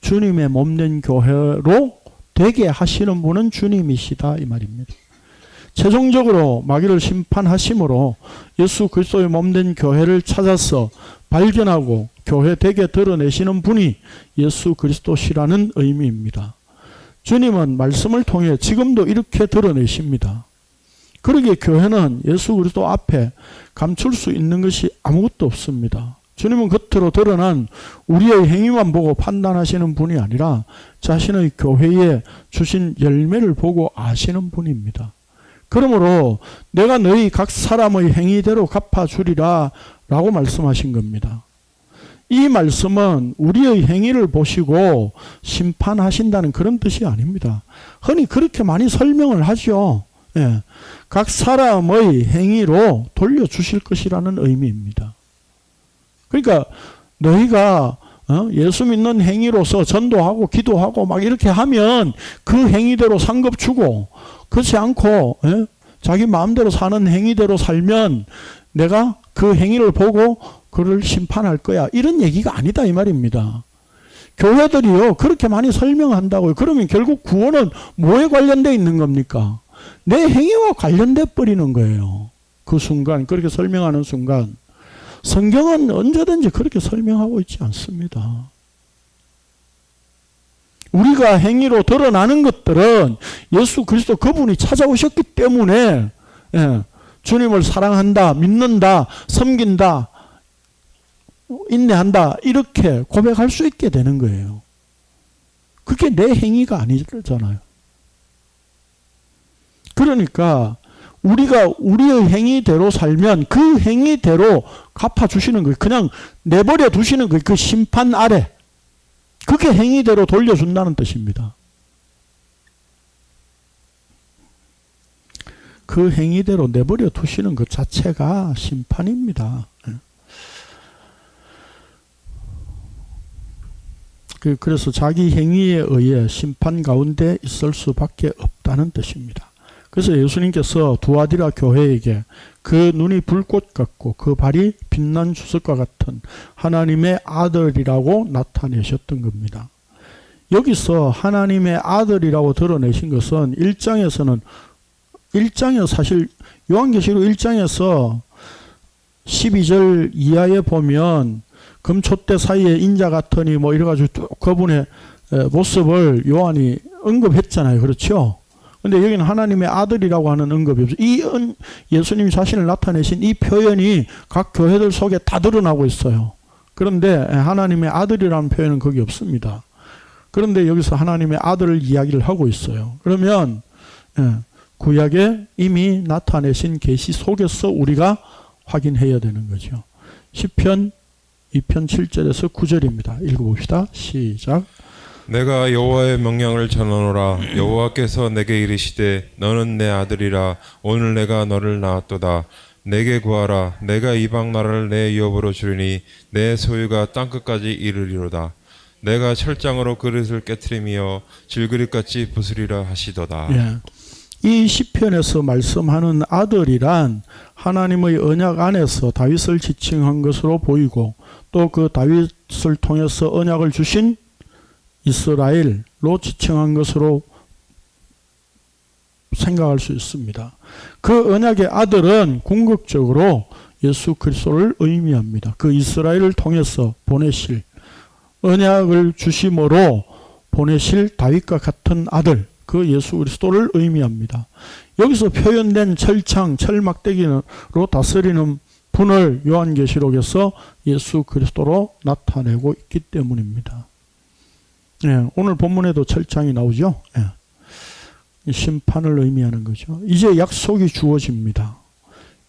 주님의 몸된 교회로 되게 하시는 분은 주님이시다 이 말입니다. 최종적으로 마귀를 심판하심으로 예수 그리스도의 몸된 교회를 찾아서 발견하고 교회 되게 드러내시는 분이 예수 그리스도시라는 의미입니다. 주님은 말씀을 통해 지금도 이렇게 드러내십니다. 그러기에 교회는 예수 그리스도 앞에 감출 수 있는 것이 아무것도 없습니다. 주님은 겉으로 드러난 우리의 행위만 보고 판단하시는 분이 아니라 자신의 교회에 주신 열매를 보고 아시는 분입니다. 그러므로 내가 너희 각 사람의 행위대로 갚아주리라 라고 말씀하신 겁니다. 이 말씀은 우리의 행위를 보시고 심판하신다는 그런 뜻이 아닙니다. 흔히 그렇게 많이 설명을 하죠. 예. 각 사람의 행위로 돌려주실 것이라는 의미입니다. 그러니까 너희가 예수 믿는 행위로서 전도하고 기도하고 막 이렇게 하면 그 행위대로 상급 주고, 그렇지 않고 자기 마음대로 사는 행위대로 살면 내가 그 행위를 보고 그를 심판할 거야, 이런 얘기가 아니다 이 말입니다. 교회들이요 그렇게 많이 설명한다고요. 그러면 결국 구원은 뭐에 관련되어 있는 겁니까? 내 행위와 관련돼 버리는 거예요. 그 순간, 그렇게 설명하는 순간. 성경은 언제든지 그렇게 설명하고 있지 않습니다. 우리가 행위로 드러나는 것들은 예수 그리스도 그분이 찾아오셨기 때문에 주님을 사랑한다, 믿는다, 섬긴다, 인내한다 이렇게 고백할 수 있게 되는 거예요. 그게 내 행위가 아니잖아요. 그러니까 우리가 우리의 행위대로 살면 그 행위대로 갚아주시는 거예요. 그냥 내버려 두시는 거예요. 그 심판 아래. 그게 행위대로 돌려준다는 뜻입니다. 그 행위대로 내버려 두시는 것 자체가 심판입니다. 그래서 자기 행위에 의해 심판 가운데 있을 수밖에 없다는 뜻입니다. 그래서 예수님께서 두아디라 교회에게 그 눈이 불꽃 같고 그 발이 빛난 주석과 같은 하나님의 아들이라고 나타내셨던 겁니다. 여기서 하나님의 아들이라고 드러내신 것은 1장에서 사실 요한계시록 1장에서 12절 이하에 보면 금촛대 사이에 인자 같으니 뭐 이래가지고 쭉 그분의 모습을 요한이 언급했잖아요. 그렇죠? 근데 여기는 하나님의 아들이라고 하는 언급이 없어요. 예수님이 자신을 나타내신 이 표현이 각 교회들 속에 다 드러나고 있어요. 그런데 하나님의 아들이라는 표현은 거기 없습니다. 그런데 여기서 하나님의 아들을 이야기를 하고 있어요. 그러면 구약에 이미 나타내신 계시 속에서 우리가 확인해야 되는 거죠. 시편 2편 7절에서 9절입니다. 읽어봅시다. 시작. 내가 여호와의 명령을 전하노라. 여호와께서 내게 이르시되 너는 내 아들이라. 오늘 내가 너를 낳았도다. 내게 구하라. 내가 이방 나라를 내 유업으로 주리니 내 소유가 땅끝까지 이르리로다. 내가 철장으로 그릇을 깨트리며 질그릇같이 부수리라 하시도다. 예. 이 시편에서 말씀하는 아들이란 하나님의 언약 안에서 다윗을 지칭한 것으로 보이고, 또 그 다윗을 통해서 언약을 주신 이스라엘로 지칭한 것으로 생각할 수 있습니다. 그 언약의 아들은 궁극적으로 예수 그리스도를 의미합니다. 그 이스라엘을 통해서 보내실, 언약을 주심으로 보내실 다윗과 같은 아들, 그 예수 그리스도를 의미합니다. 여기서 표현된 철창, 철막대기로 다스리는 분을 요한계시록에서 예수 그리스도로 나타내고 있기 때문입니다. 오늘 본문에도 철창이 나오죠. 심판을 의미하는 거죠. 이제 약속이 주어집니다.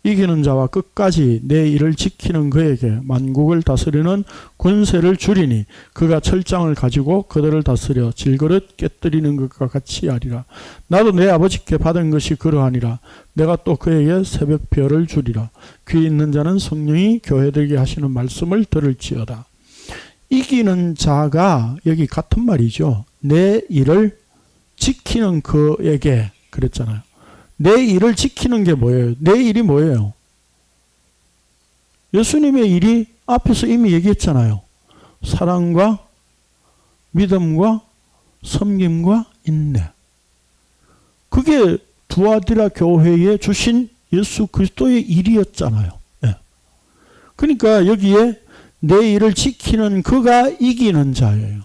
이기는 자와 끝까지 내 일을 지키는 그에게 만국을 다스리는 권세를 주리니 그가 철장을 가지고 그들을 다스려 질그릇 깨뜨리는 것과 같이 하리라. 나도 내 아버지께 받은 것이 그러하니라. 내가 또 그에게 새벽별을 주리라. 귀 있는 자는 성령이 교회들에게 하시는 말씀을 들을지어다. 이기는 자가 여기 같은 말이죠. 내 일을 지키는 그에게 그랬잖아요. 내 일을 지키는 게 뭐예요? 내 일이 뭐예요? 예수님의 일이 앞에서 이미 얘기했잖아요. 사랑과 믿음과 섬김과 인내. 그게 두아디라 교회에 주신 예수 그리스도의 일이었잖아요. 그러니까 여기에 내 일을 지키는 그가 이기는 자예요.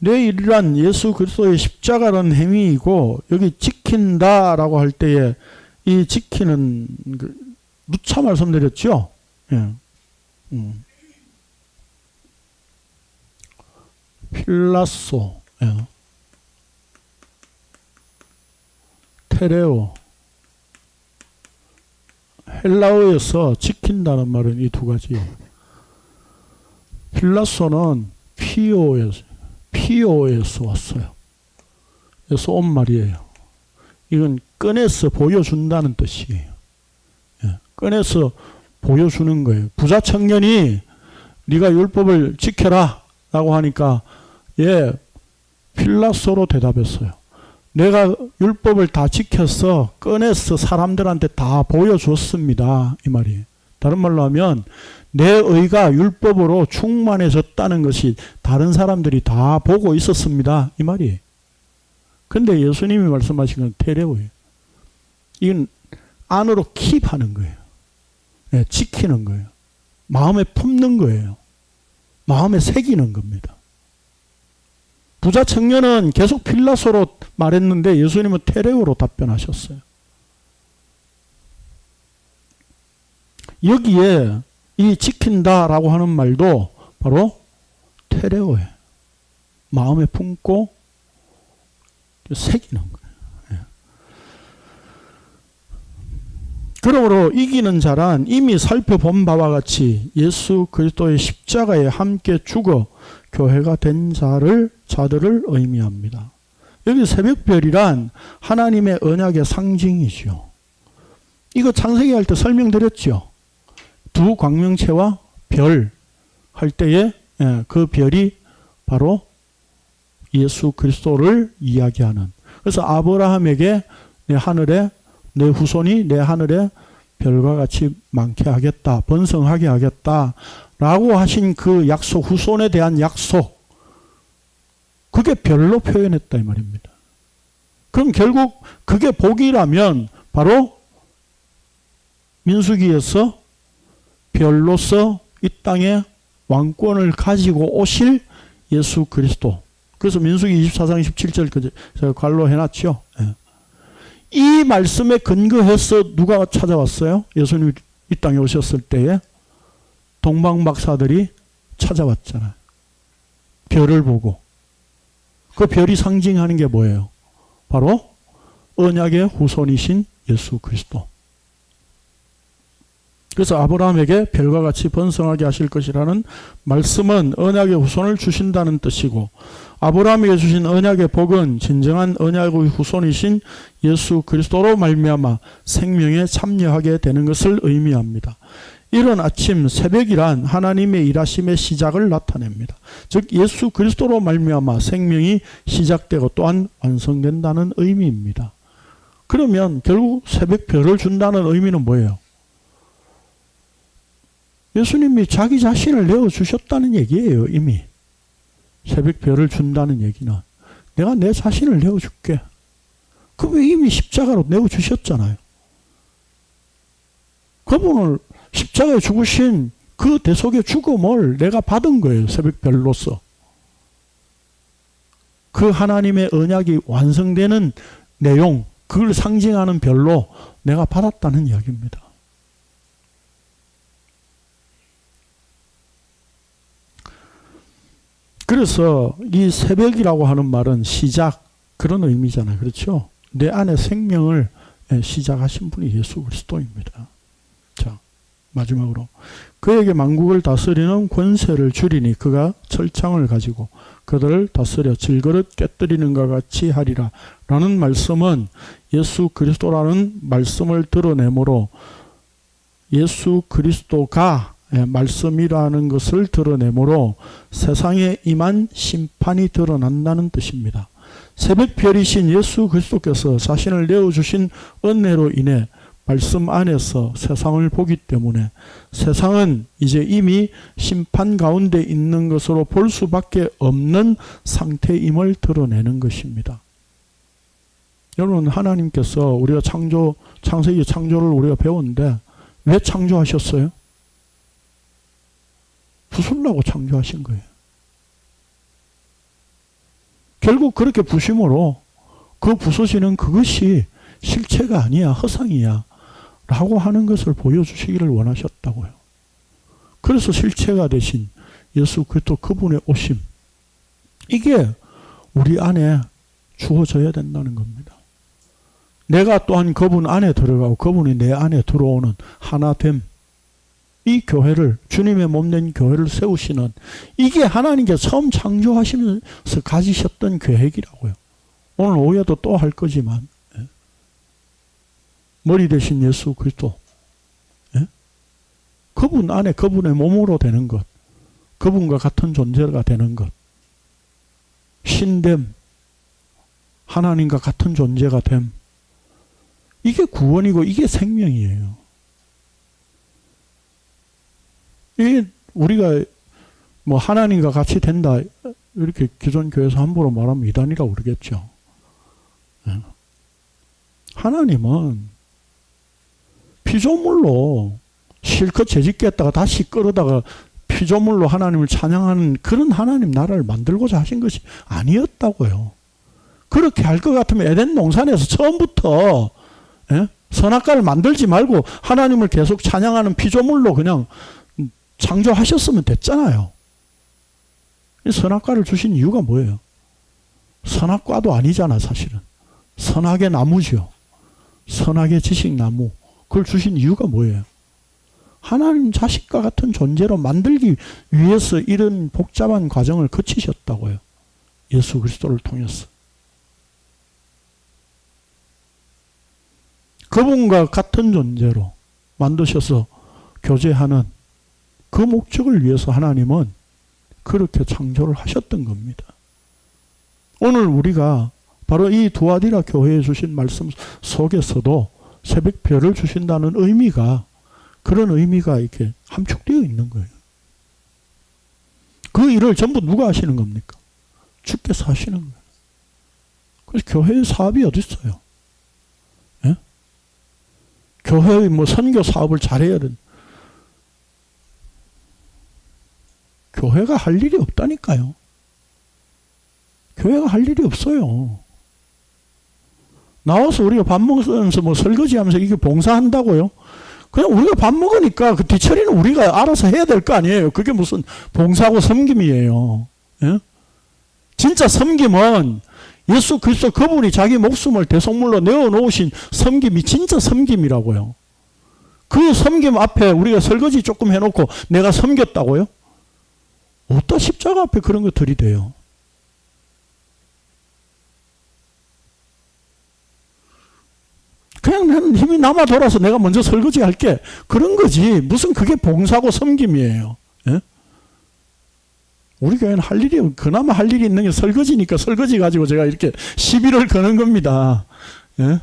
내 일이란 예수 그리스도의 십자가라는 행위이고, 여기 지킨다라고 할 때에 이 지키는 누차 말씀드렸죠. 예. 필라소, 예. 테레오. 헬라어에서 지킨다는 말은 이 두 가지예요. 필라소는 피오에서 왔어요. 그래서 온 말이에요. 이건 꺼내서 보여준다는 뜻이에요. 예, 꺼내서 보여주는 거예요. 부자 청년이 네가 율법을 지켜라 라고 하니까 예, 필라소로 대답했어요. 내가 율법을 다 지켜서 꺼내서 사람들한테 다 보여줬습니다. 이 말이에요. 다른 말로 하면 내 의가 율법으로 충만해졌다는 것이 다른 사람들이 다 보고 있었습니다. 이 말이에요. 근데 예수님이 말씀하신 건 테레오예요. 이건 안으로 킵하는 거예요. 네, 지키는 거예요. 마음에 품는 거예요. 마음에 새기는 겁니다. 부자 청년은 계속 필라소로 말했는데 예수님은 테레오로 답변하셨어요. 여기에 이 지킨다라고 하는 말도 바로 테레오예요. 마음에 품고 새기는 거예요. 예. 그러므로 이기는 자란 이미 살펴본 바와 같이 예수 그리스도의 십자가에 함께 죽어 교회가 된 자들을 의미합니다. 여기 새벽별이란 하나님의 언약의 상징이죠. 이거 창세기 할 때 설명드렸죠. 두 광명체와 별 할 때에 그 별이 바로 예수 그리스도를 이야기하는. 그래서 아브라함에게 내 내 후손이 내 하늘에 별과 같이 많게 하겠다, 번성하게 하겠다 라고 하신 그 약속, 후손에 대한 약속, 그게 별로 표현했다 이 말입니다. 그럼 결국 그게 복이라면 바로 민수기에서 별로서 이 땅에 왕권을 가지고 오실 예수 그리스도. 그래서 민수기 24장 17절 제가 관로 해놨죠. 예. 이 말씀에 근거해서 누가 찾아왔어요? 예수님이 이 땅에 오셨을 때에 동방박사들이 찾아왔잖아요. 별을 보고. 그 별이 상징하는 게 뭐예요? 바로 언약의 후손이신 예수 그리스도. 그래서 아브라함에게 별과 같이 번성하게 하실 것이라는 말씀은 언약의 후손을 주신다는 뜻이고, 아브라함에게 주신 언약의 복은 진정한 언약의 후손이신 예수 그리스도로 말미암아 생명에 참여하게 되는 것을 의미합니다. 이런 아침 새벽이란 하나님의 일하심의 시작을 나타냅니다. 즉 예수 그리스도로 말미암아 생명이 시작되고 또한 완성된다는 의미입니다. 그러면 결국 새벽별을 준다는 의미는 뭐예요? 예수님이 자기 자신을 내어주셨다는 얘기예요. 이미 새벽별을 준다는 얘기는 내가 내 자신을 내어줄게. 그왜 이미 십자가로 내어주셨잖아요. 그분을 십자가에 죽으신 그 대속의 죽음을 내가 받은 거예요. 새벽별로서. 그 하나님의 언약이 완성되는 내용, 그걸 상징하는 별로 내가 받았다는 이야기입니다. 그래서 이 새벽이라고 하는 말은 시작, 그런 의미잖아요. 그렇죠? 내 안에 생명을 시작하신 분이 예수 그리스도입니다. 자, 마지막으로 그에게 만국을 다스리는 권세를 주리니 그가 철창을 가지고 그들을 다스려 질그릇 깨뜨리는 것 같이 하리라 라는 말씀은 예수 그리스도라는 말씀을 드러내므로 예수 그리스도가 말씀이라는 것을 드러내므로 세상에 임한 심판이 드러난다는 뜻입니다. 새벽별이신 예수 그리스도께서 자신을 내어주신 은혜로 인해 말씀 안에서 세상을 보기 때문에 세상은 이제 이미 심판 가운데 있는 것으로 볼 수밖에 없는 상태임을 드러내는 것입니다. 여러분, 하나님께서 우리가 창세기 창조를 우리가 배웠는데 왜 창조하셨어요? 부수려고 창조하신 거예요. 결국 그렇게 부심으로 그 부서지는 그것이 실체가 아니야, 허상이야 라고 하는 것을 보여주시기를 원하셨다고요. 그래서 실체가 되신 예수 그리스도 그분의 오심, 이게 우리 안에 주어져야 된다는 겁니다. 내가 또한 그분 안에 들어가고 그분이 내 안에 들어오는 하나됨, 이 교회를, 주님의 몸된 교회를 세우시는, 이게 하나님께서 처음 창조하시면서 가지셨던 계획이라고요. 오늘 오후에도 또 할 거지만, 머리 대신 예수 그리스도, 그분 안에 그분의 몸으로 되는 것, 그분과 같은 존재가 되는 것, 신됨, 하나님과 같은 존재가 됨, 이게 구원이고 이게 생명이에요. 이게 우리가 뭐 하나님과 같이 된다 이렇게 기존 교회에서 함부로 말하면 이단이라고 그러겠죠. 하나님은 피조물로 실컷 재짓겠다가 다시 끌어다가 피조물로 하나님을 찬양하는 그런 하나님 나라를 만들고자 하신 것이 아니었다고요. 그렇게 할 것 같으면 에덴 동산에서 처음부터 선악과를 만들지 말고 하나님을 계속 찬양하는 피조물로 그냥 창조하셨으면 됐잖아요. 선악과를 주신 이유가 뭐예요? 선악과도 아니잖아, 사실은. 선악의 나무죠. 선악의 지식나무. 그걸 주신 이유가 뭐예요? 하나님 자식과 같은 존재로 만들기 위해서 이런 복잡한 과정을 거치셨다고요. 예수 그리스도를 통해서. 그분과 같은 존재로 만드셔서 교제하는 그 목적을 위해서 하나님은 그렇게 창조를 하셨던 겁니다. 오늘 우리가 바로 이 두아디라 교회에 주신 말씀 속에서도 새벽별을 주신다는 의미가, 그런 의미가 이렇게 함축되어 있는 거예요. 그 일을 전부 누가 하시는 겁니까? 주께서 하시는 거예요. 그래서 교회의 사업이 어디 있어요? 교회의 뭐 선교 사업을 잘해야 된다. 교회가 할 일이 없다니까요. 교회가 할 일이 없어요. 나와서 우리가 밥 먹으면서 뭐 설거지 하면서 이게 봉사한다고요? 그냥 우리가 밥 먹으니까 그 뒤처리는 우리가 알아서 해야 될 거 아니에요. 그게 무슨 봉사하고 섬김이에요. 예? 진짜 섬김은 예수 그리스도 그분이 자기 목숨을 대속물로 내어놓으신 섬김이 진짜 섬김이라고요. 그 섬김 앞에 우리가 설거지 조금 해놓고 내가 섬겼다고요? 어디다 십자가 앞에 그런 거 들이대요? 그냥 나는 힘이 남아 돌아서 내가 먼저 설거지 할게. 그런 거지. 무슨 그게 봉사고 섬김이에요. 예? 우리 교회는 할 일이, 그나마 할 일이 있는 게 설거지니까 설거지 가지고 제가 이렇게 시비를 거는 겁니다. 예?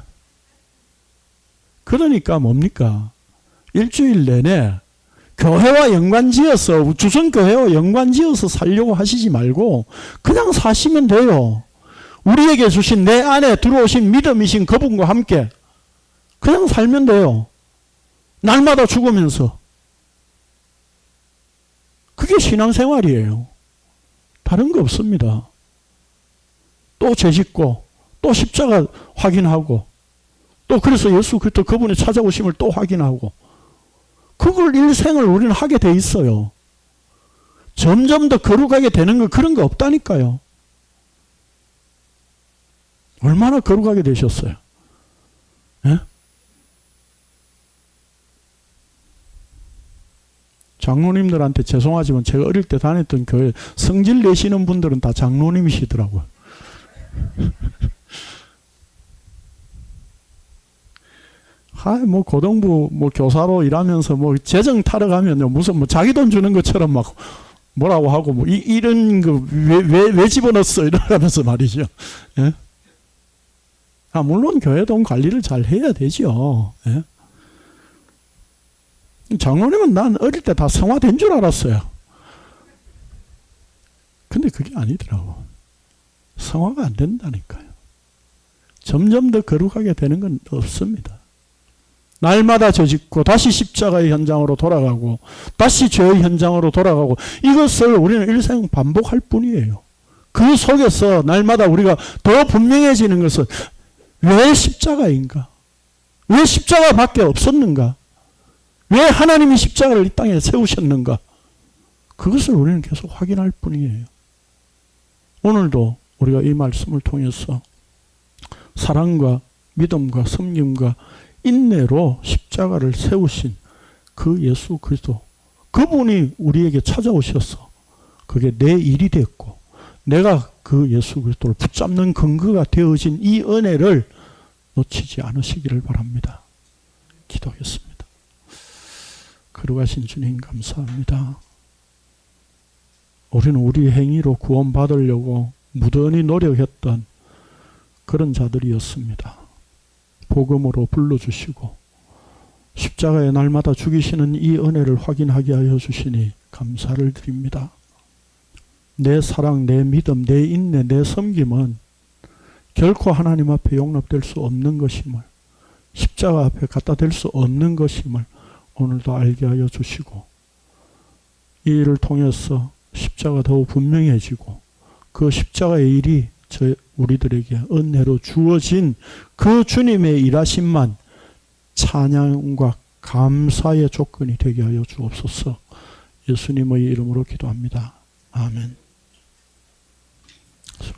그러니까 뭡니까? 일주일 내내 교회와 연관지어서, 주선교회와 연관지어서 살려고 하시지 말고 그냥 사시면 돼요. 우리에게 주신 내 안에 들어오신 믿음이신 그분과 함께 그냥 살면 돼요. 날마다 죽으면서. 그게 신앙생활이에요. 다른 거 없습니다. 또 죄짓고 또 십자가 확인하고 또 그래서 예수 그리스도 그분의 찾아오심을 또 확인하고 그걸 일생을 우리는 하게 돼 있어요. 점점 더 거룩하게 되는 거 그런 거 없다니까요. 얼마나 거룩하게 되셨어요? 예? 장로님들한테 죄송하지만 제가 어릴 때 다녔던 교회 성질 내시는 분들은 다 장로님이시더라고요. 뭐 고등부 뭐 교사로 일하면서 뭐 재정 타러 가면 무슨 뭐 자기 돈 주는 것처럼 막 뭐라고 하고 뭐 이런 거 왜 집어넣었어 이러면서 말이죠. 예? 물론 교회 돈 관리를 잘 해야 되죠. 예? 장로님은 난 어릴 때 다 성화된 줄 알았어요. 근데 그게 아니더라고. 성화가 안 된다니까요. 점점 더 거룩하게 되는 건 없습니다. 날마다 죄짓고 다시 십자가의 현장으로 돌아가고 다시 죄의 현장으로 돌아가고 이것을 우리는 일생 반복할 뿐이에요. 그 속에서 날마다 우리가 더 분명해지는 것은 왜 십자가인가? 왜 십자가밖에 없었는가? 왜 하나님이 십자가를 이 땅에 세우셨는가? 그것을 우리는 계속 확인할 뿐이에요. 오늘도 우리가 이 말씀을 통해서 사랑과 믿음과 섬김과 인내로 십자가를 세우신 그 예수 그리스도, 그분이 우리에게 찾아오셔서 그게 내 일이 됐고 내가 그 예수 그리스도를 붙잡는 근거가 되어진 이 은혜를 놓치지 않으시기를 바랍니다. 기도하겠습니다. 거룩하신 주님 감사합니다. 우리는 우리 행위로 구원받으려고 무던히 노력했던 그런 자들이었습니다. 복음으로 불러주시고 십자가에 날마다 죽이시는 이 은혜를 확인하게 하여 주시니 감사를 드립니다. 내 사랑, 내 믿음, 내 인내, 내 섬김은 결코 하나님 앞에 용납될 수 없는 것임을, 십자가 앞에 갖다 댈 수 없는 것임을 오늘도 알게 하여 주시고, 이 일을 통해서 십자가 더욱 분명해지고 그 십자가의 일이 우리들에게 은혜로 주어진 그 주님의 일하심만 찬양과 감사의 조건이 되게 하여 주옵소서. 예수님의 이름으로 기도합니다. 아멘.